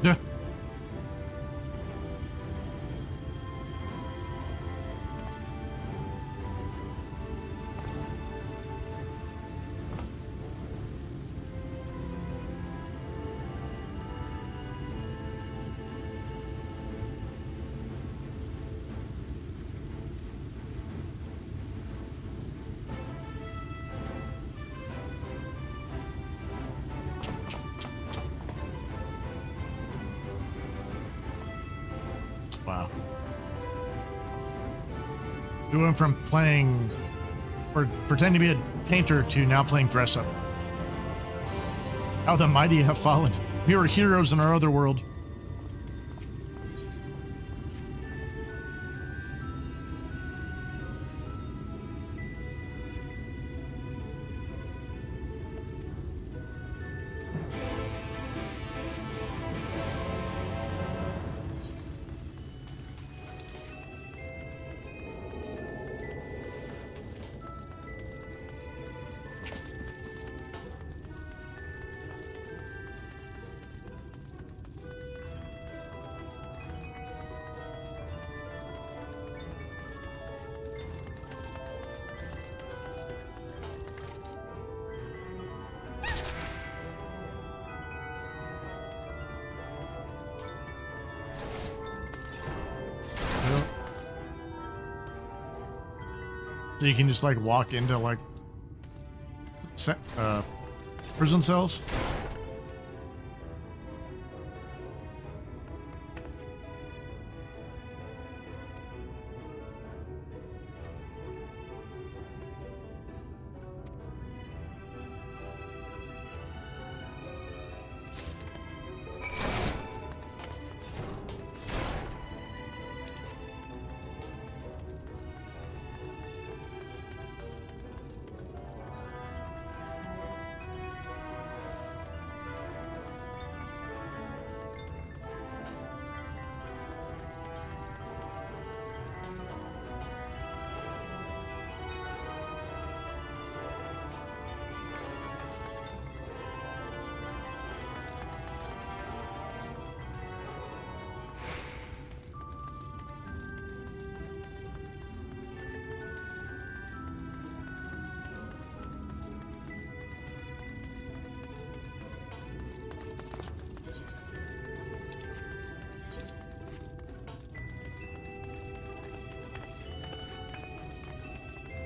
Yeah. Wow. We went from playing or pretending to be a painter to now playing dress up. How the mighty have fallen. We were heroes in our other world. So you can just like walk into like prison cells.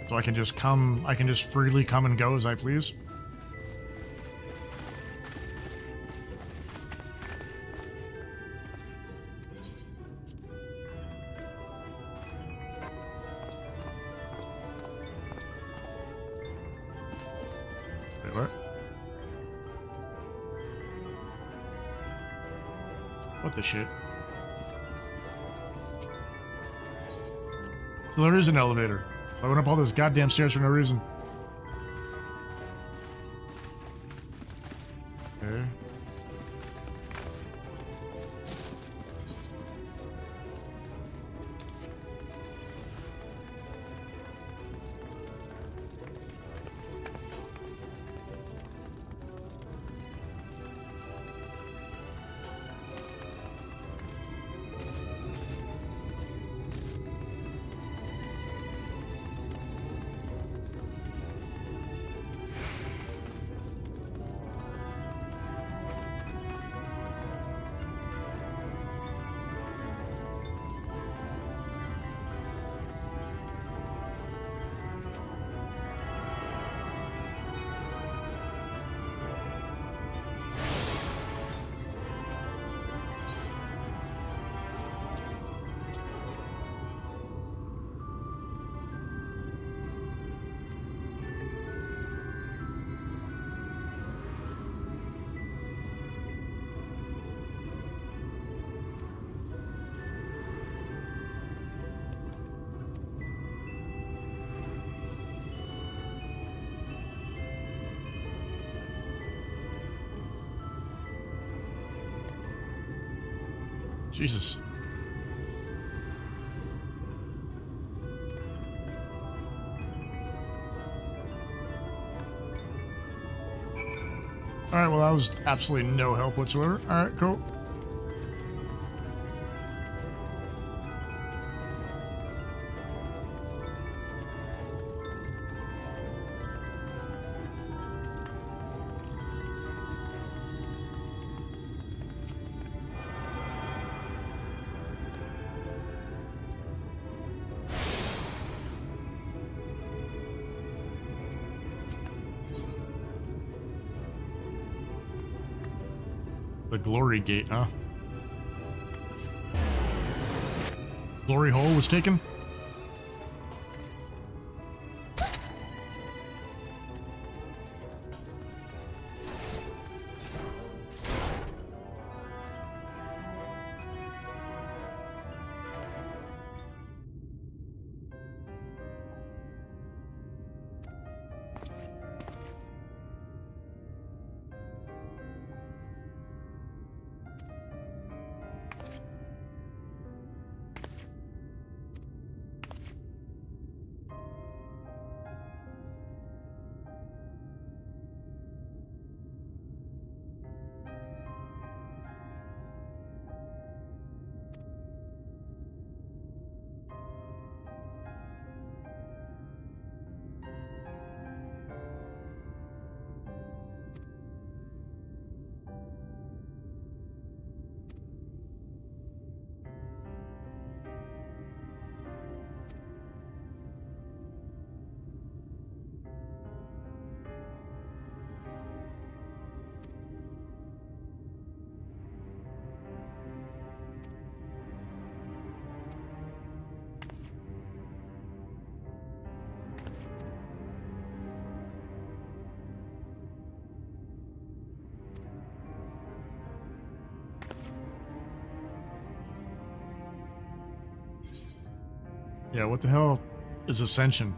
So I can just freely come and go as I please. Wait, what? What the shit? So there is an elevator. I went up all those goddamn stairs for no reason. Okay. Jesus. Alright, well that was absolutely no help whatsoever. Alright, cool. The Glory Gate, huh? Glory Hole was taken? Yeah, what the hell is Ascension?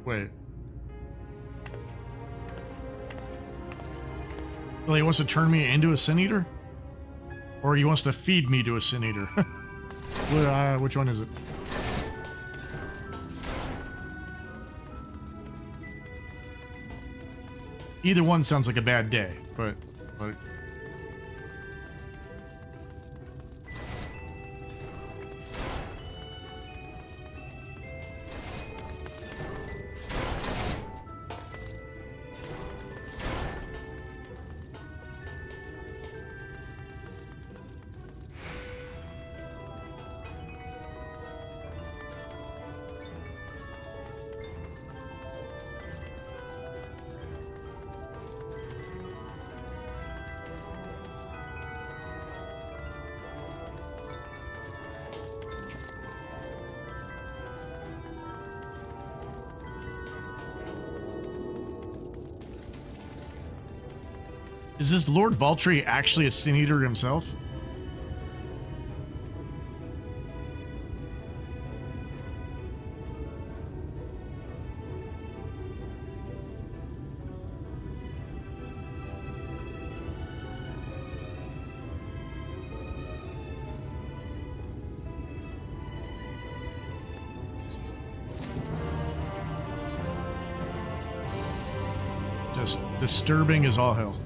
Wait. Well, he wants to turn me into a Sin Eater? Or he wants to feed me to a Sin Eater? Which one is it? Either one sounds like a bad day, but like... Is this Lord Valtry actually a Sin Eater himself? Just disturbing as all hell.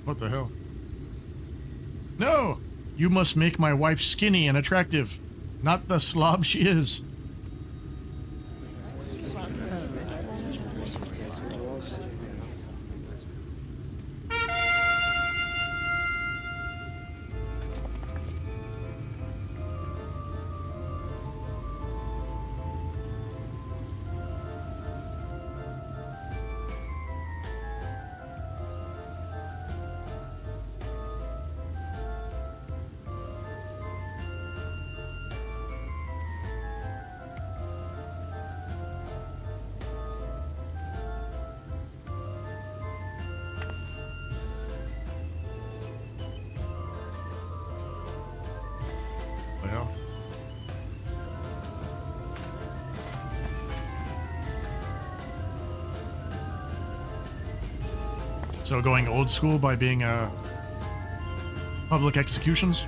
What the hell? No! You must make my wife skinny and attractive, not the slob she is. Well. So going old school by being public executions?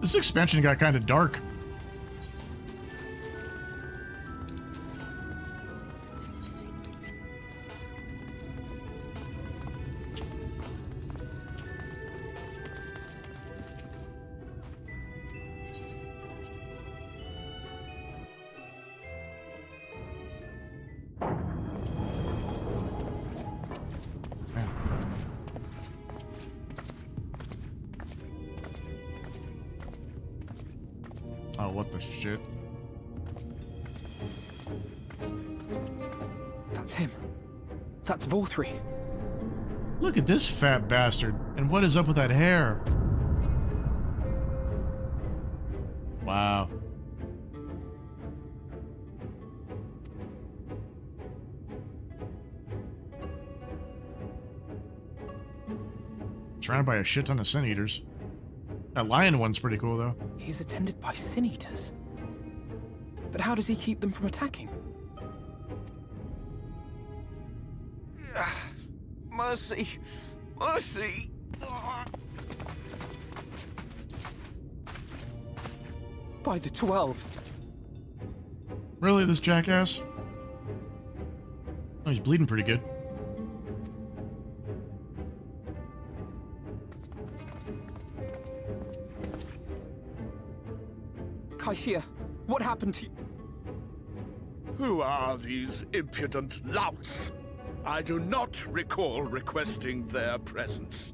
This expansion got kind of dark. Oh, what the shit? That's him. That's Vorthri. Look at this fat bastard. And what is up with that hair? Wow. Surrounded by a shit ton of sin eaters. That lion one's pretty cool, though. He's attended by sin eaters. But how does he keep them from attacking? Mercy! Mercy! By the 12. Really, this jackass? Oh, he's bleeding pretty good. Kaishia, what happened to you? Who are these impudent louts? I do not recall requesting their presence.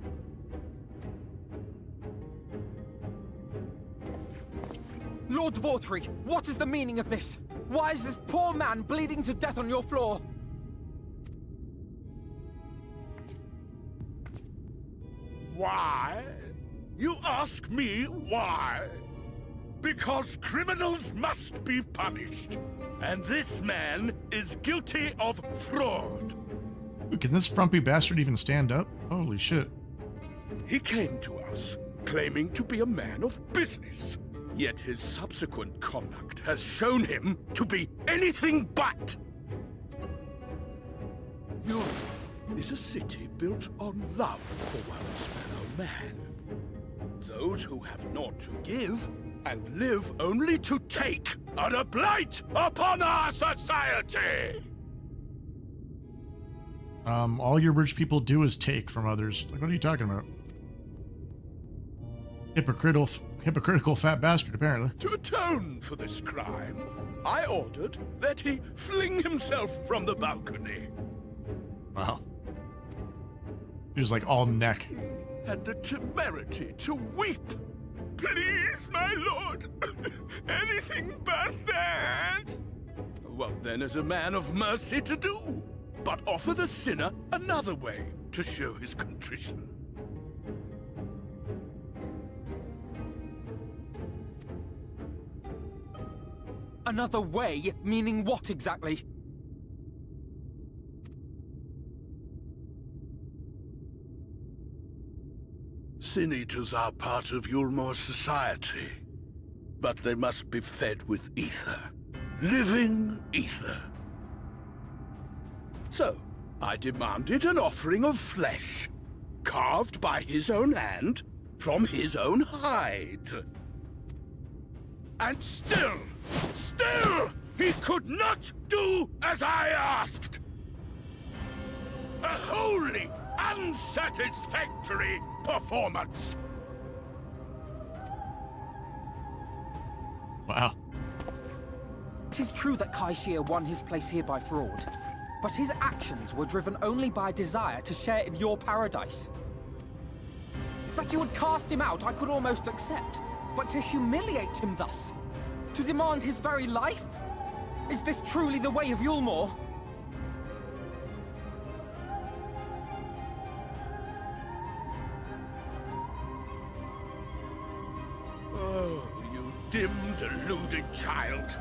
Lord Vorthri, what is the meaning of this? Why is this poor man bleeding to death on your floor? Why? You ask me why? Because criminals must be punished, and this man is guilty of fraud. Ooh, can this frumpy bastard even stand up? Holy shit. He came to us, claiming to be a man of business, yet his subsequent conduct has shown him to be anything but. Europe is a city built on love for one's fellow man. Those who have naught to give and live only to take are a blight upon our society! All your rich people do is take from others. Like, what are you talking about? Hypocritical fat bastard, apparently. To atone for this crime, I ordered that he fling himself from the balcony. Wow. He was like all neck. Had the temerity to weep. Please, my lord, anything but that. What then is a man of mercy to do? But offer the sinner another way to show his contrition. Another way? Meaning what exactly? Sin Eaters are part of Yulmore's society, but they must be fed with ether. Living ether. So, I demanded an offering of flesh, carved by his own hand, from his own hide. And still, he could not do as I asked. A wholly unsatisfactory performance. Wow. It is true that Kaishir won his place here by fraud, but his actions were driven only by a desire to share in your paradise. That you would cast him out I could almost accept, but to humiliate him thus, to demand his very life? Is this truly the way of Yulmore? Oh, you dim, deluded child.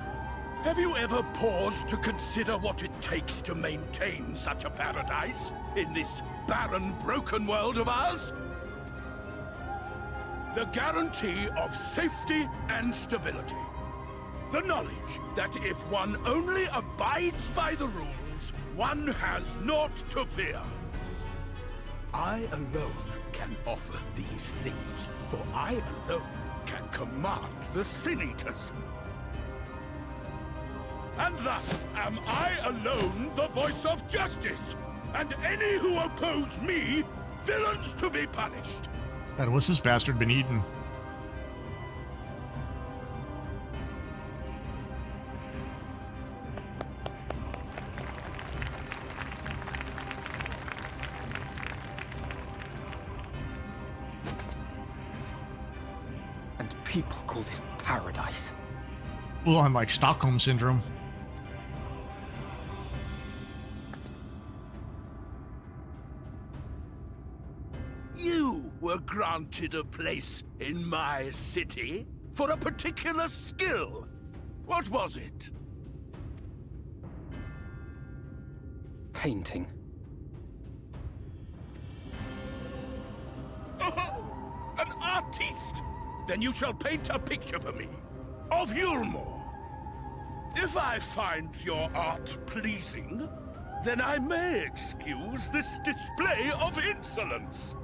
Have you ever paused to consider what it takes to maintain such a paradise in this barren, broken world of ours? The guarantee of safety and stability. The knowledge that if one only abides by the rules, one has naught to fear. I alone can offer these things, for I alone can command the Sin Eaters. And thus am I alone the voice of justice, and any who oppose me, villains to be punished. God, what's this bastard been eating? And people call this paradise. Full on like Stockholm Syndrome. You were granted a place in my city for a particular skill. What was it? Painting. An artiste! Then you shall paint a picture for me of Yulmore. If I find your art pleasing, then I may excuse this display of insolence.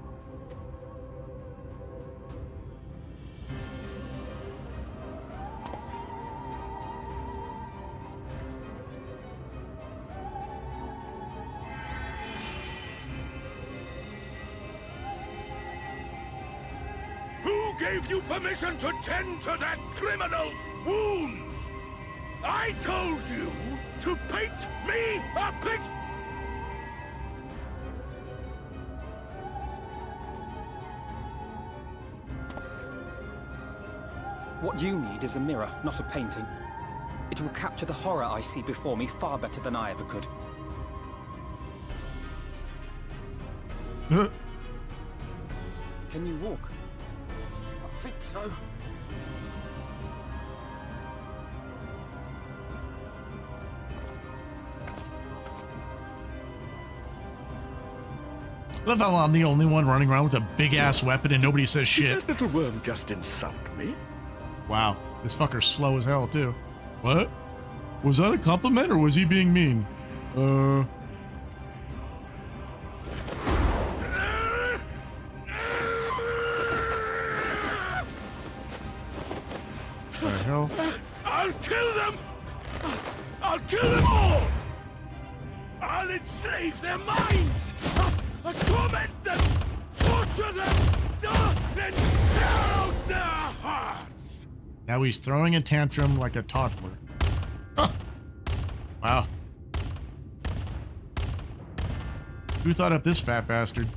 Who gave you permission to tend to that criminal's wounds? I told you to paint me a picture! What you need is a mirror, not a painting. It will capture the horror I see before me far better than I ever could. Can you walk? I think so. I love how I'm the only one running around with a big ass weapon and nobody says Did shit. that little worm just insult me? Wow, this fucker's slow as hell too. What? Was that a compliment or was he being mean? The hell? I'll kill them! I'll kill them all! I'll enslave their minds! I'll torment them! Torture them! And tear out their hearts! Now he's throwing a tantrum like a toddler. Huh. Wow. Who thought up this fat bastard?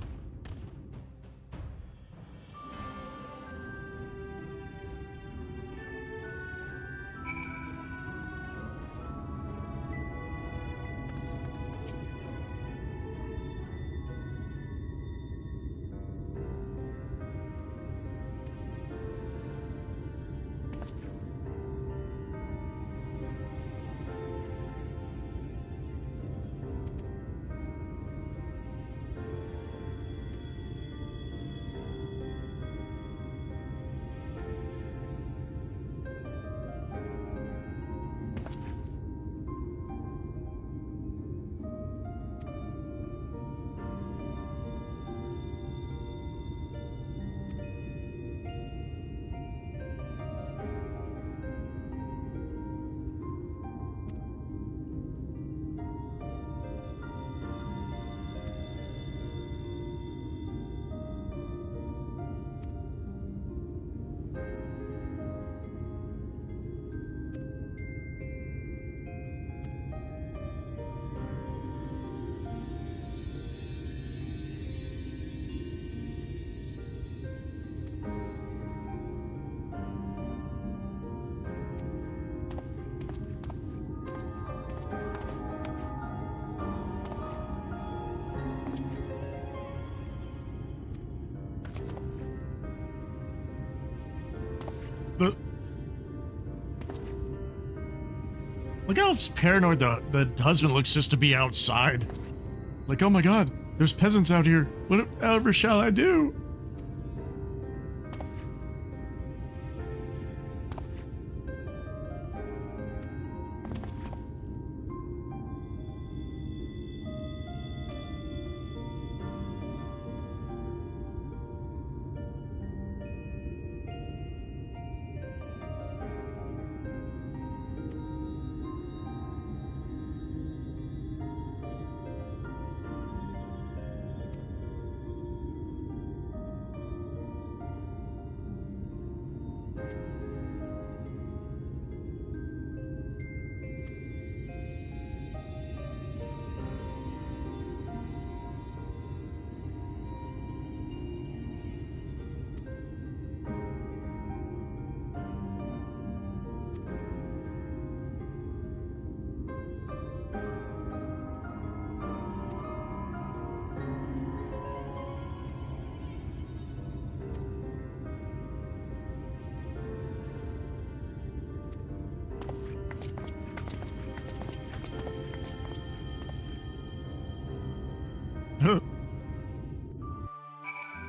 Look how paranoid the husband looks just to be outside. Like, oh my god, there's peasants out here. Whatever shall I do?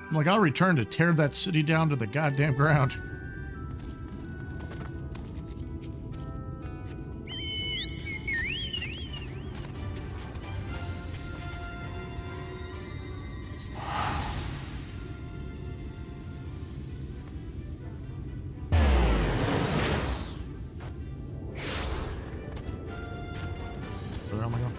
I'm like, I'll return to tear that city down to the goddamn ground. Where am I going?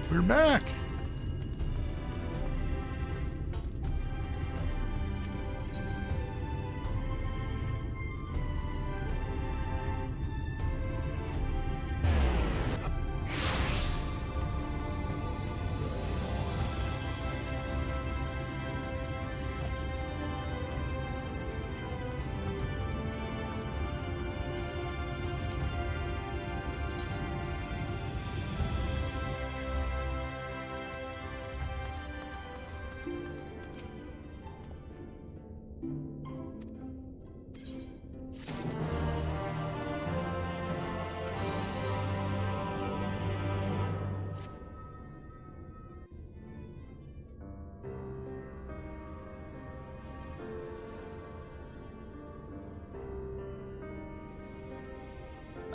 We're back.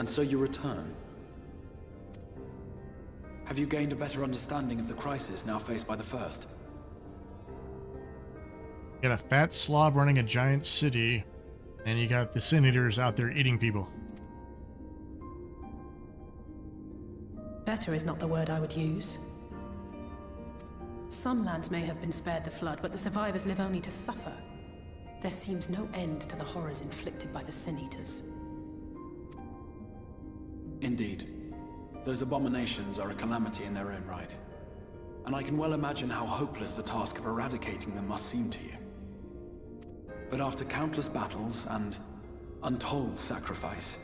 And so you return. Have you gained a better understanding of the crisis now faced by the First? You got a fat slob running a giant city, and you got the senators out there eating people. Better is not the word I would use. Some lands may have been spared the flood, but the survivors live only to suffer. There seems no end to the horrors inflicted by the Sin Eaters. Indeed. Those abominations are a calamity in their own right. And I can well imagine how hopeless the task of eradicating them must seem to you. But after countless battles and untold sacrifice,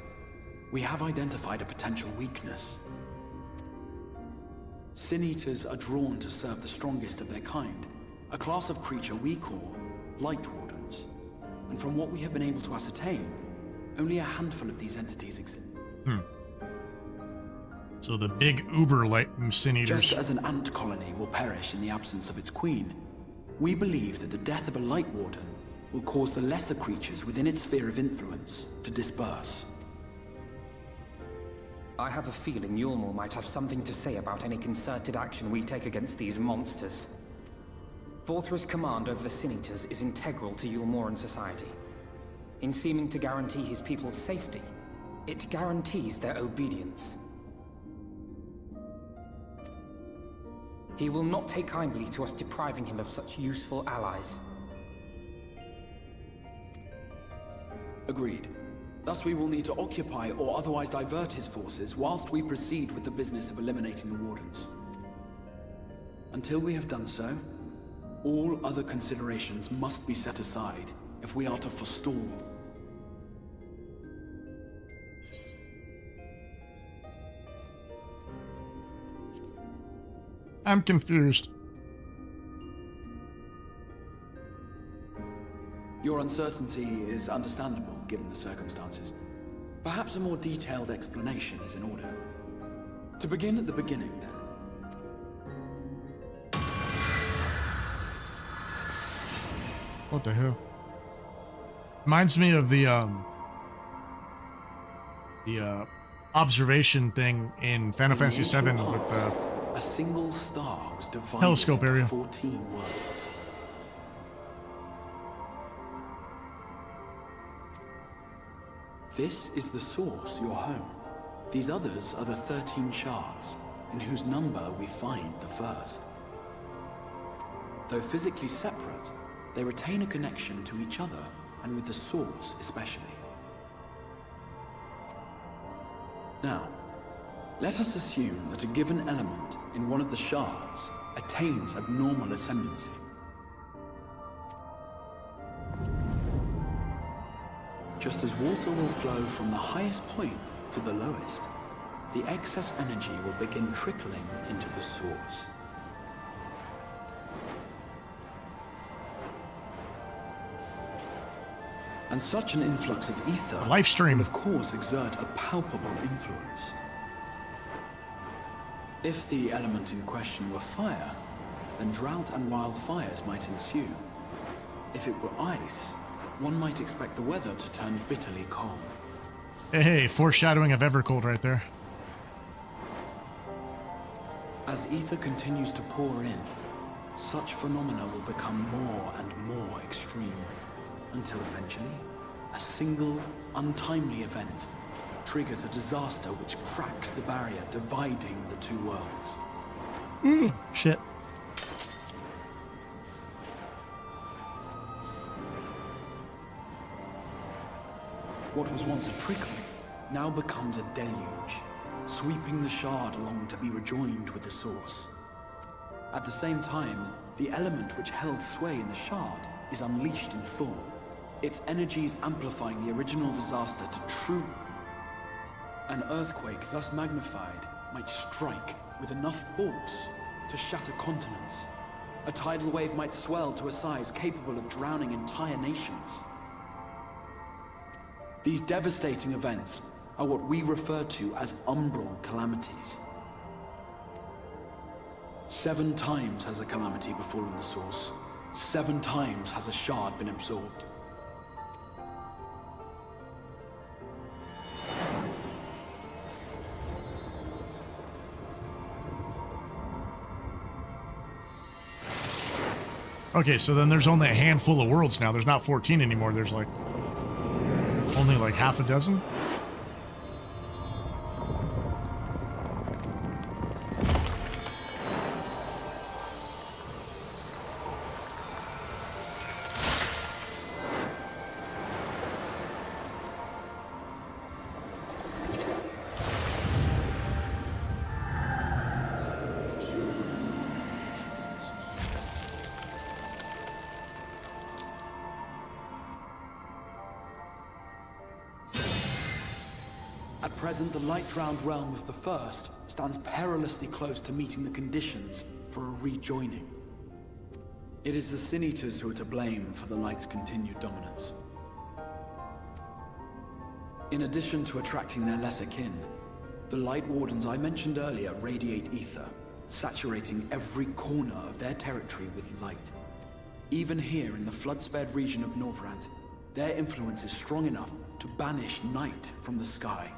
we have identified a potential weakness. Sin Eaters are drawn to serve the strongest of their kind, a class of creature we call Light Wardens. And from what we have been able to ascertain, only a handful of these entities exist. So the big uber light sin eaters. Just as an ant colony will perish in the absence of its queen, we believe that the death of a Light Warden will cause the lesser creatures within its sphere of influence to disperse. I have a feeling Yulmore might have something to say about any concerted action we take against these monsters. Vorthra's command over the Sin Eaters is integral to Yulmoran society. In seeming to guarantee his people's safety, it guarantees their obedience. He will not take kindly to us depriving him of such useful allies. Agreed. Thus we will need to occupy or otherwise divert his forces whilst we proceed with the business of eliminating the Wardens. Until we have done so, all other considerations must be set aside if we are to forestall. I'm confused. Your uncertainty is understandable, given the circumstances. Perhaps a more detailed explanation is in order. To begin at the beginning, then. What the hell? Reminds me of the observation thing in Final Fantasy VII with the a single star was divided telescope into area. 14 worlds. This is the source, your home. These others are the 13 shards, in whose number we find the first. Though physically separate, they retain a connection to each other, and with the source especially. Now, let us assume that a given element in one of the shards attains abnormal ascendancy. Just as water will flow from the highest point to the lowest, the excess energy will begin trickling into the source. And such an influx of ether life stream will of course exert a palpable influence. If the element in question were fire, then drought and wildfires might ensue. If it were ice, one might expect the weather to turn bitterly cold. Hey, foreshadowing of Evercold right there. As ether continues to pour in, such phenomena will become more and more extreme, until eventually, a single, untimely event triggers a disaster which cracks the barrier dividing the two worlds. Shit. What was once a trickle now becomes a deluge, sweeping the shard along to be rejoined with the source. At the same time, the element which held sway in the shard is unleashed in full, its energies amplifying the original disaster to true. An earthquake thus magnified might strike with enough force to shatter continents. A tidal wave might swell to a size capable of drowning entire nations. These devastating events are what we refer to as umbral calamities. 7 times has a calamity befallen the source. 7 times has a shard been absorbed. Okay, so then there's only a handful of worlds now. There's not 14 anymore. There's like only like half a dozen. At present, the light-drowned realm of the First stands perilously close to meeting the conditions for a rejoining. It is the Sin Eaters who are to blame for the Light's continued dominance. In addition to attracting their lesser kin, the Light Wardens I mentioned earlier radiate ether, saturating every corner of their territory with light. Even here in the flood-spared region of Norvrant, their influence is strong enough to banish night from the sky.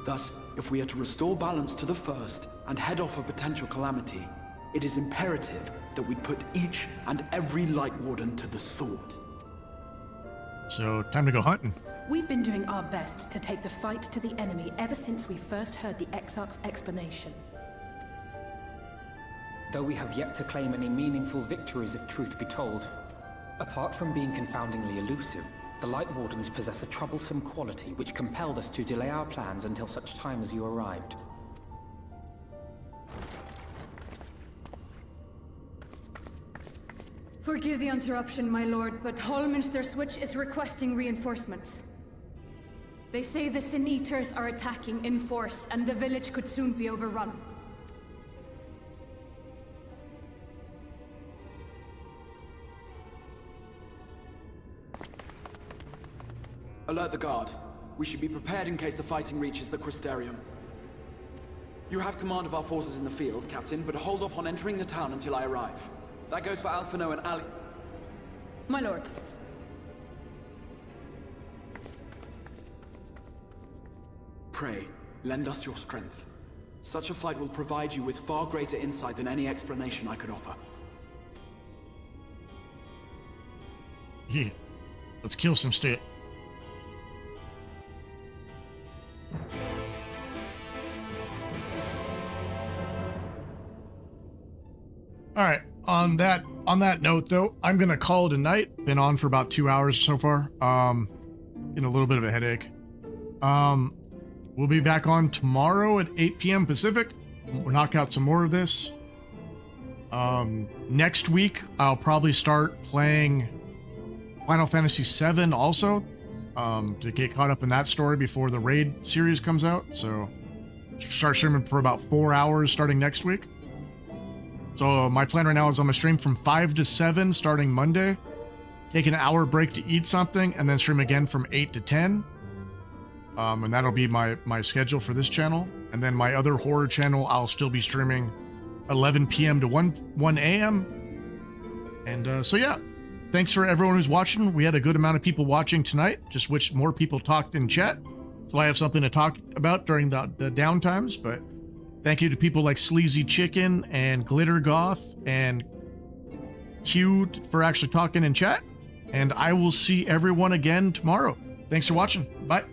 Thus, if we are to restore balance to the First and head off a potential calamity, it is imperative that we put each and every Light Warden to the sword. So, time to go hunting. We've been doing our best to take the fight to the enemy ever since we first heard the Exarch's explanation. Though we have yet to claim any meaningful victories if truth be told. Apart from being confoundingly elusive, The Light Wardens possess a troublesome quality which compelled us to delay our plans until such time as you arrived. Forgive the interruption, my lord, but Hallminster Switch is requesting reinforcements. They say the Sin Eaters are attacking in force, and the village could soon be overrun. Alert the guard. We should be prepared in case the fighting reaches the Crystarium. You have command of our forces in the field, Captain, but hold off on entering the town until I arrive. That goes for Alphino and Ali. My lord. Pray, lend us your strength. Such a fight will provide you with far greater insight than any explanation I could offer. Yeah. Let's kill some state. All right. On that note, though, I'm gonna call it a night. Been on for about 2 hours so far. Getting a little bit of a headache. We'll be back on tomorrow at 8 p.m. Pacific. We'll knock out some more of this. Next week, I'll probably start playing Final Fantasy VII also, to get caught up in that story before the Raid series comes out. So, start streaming for about 4 hours starting next week. So my plan right now is I'm gonna stream from 5 to 7 starting Monday, take an hour break to eat something, and then stream again from 8 to 10. And that'll be my schedule for this channel. And then my other horror channel, I'll still be streaming 11 p.m. to 1 a.m. And so yeah, thanks for everyone who's watching. We had a good amount of people watching tonight. Just wish more people talked in chat, so I have something to talk about during the downtimes. But thank you to people like Sleazy Chicken and Glitter Goth and Q for actually talking in chat. And I will see everyone again tomorrow. Thanks for watching. Bye.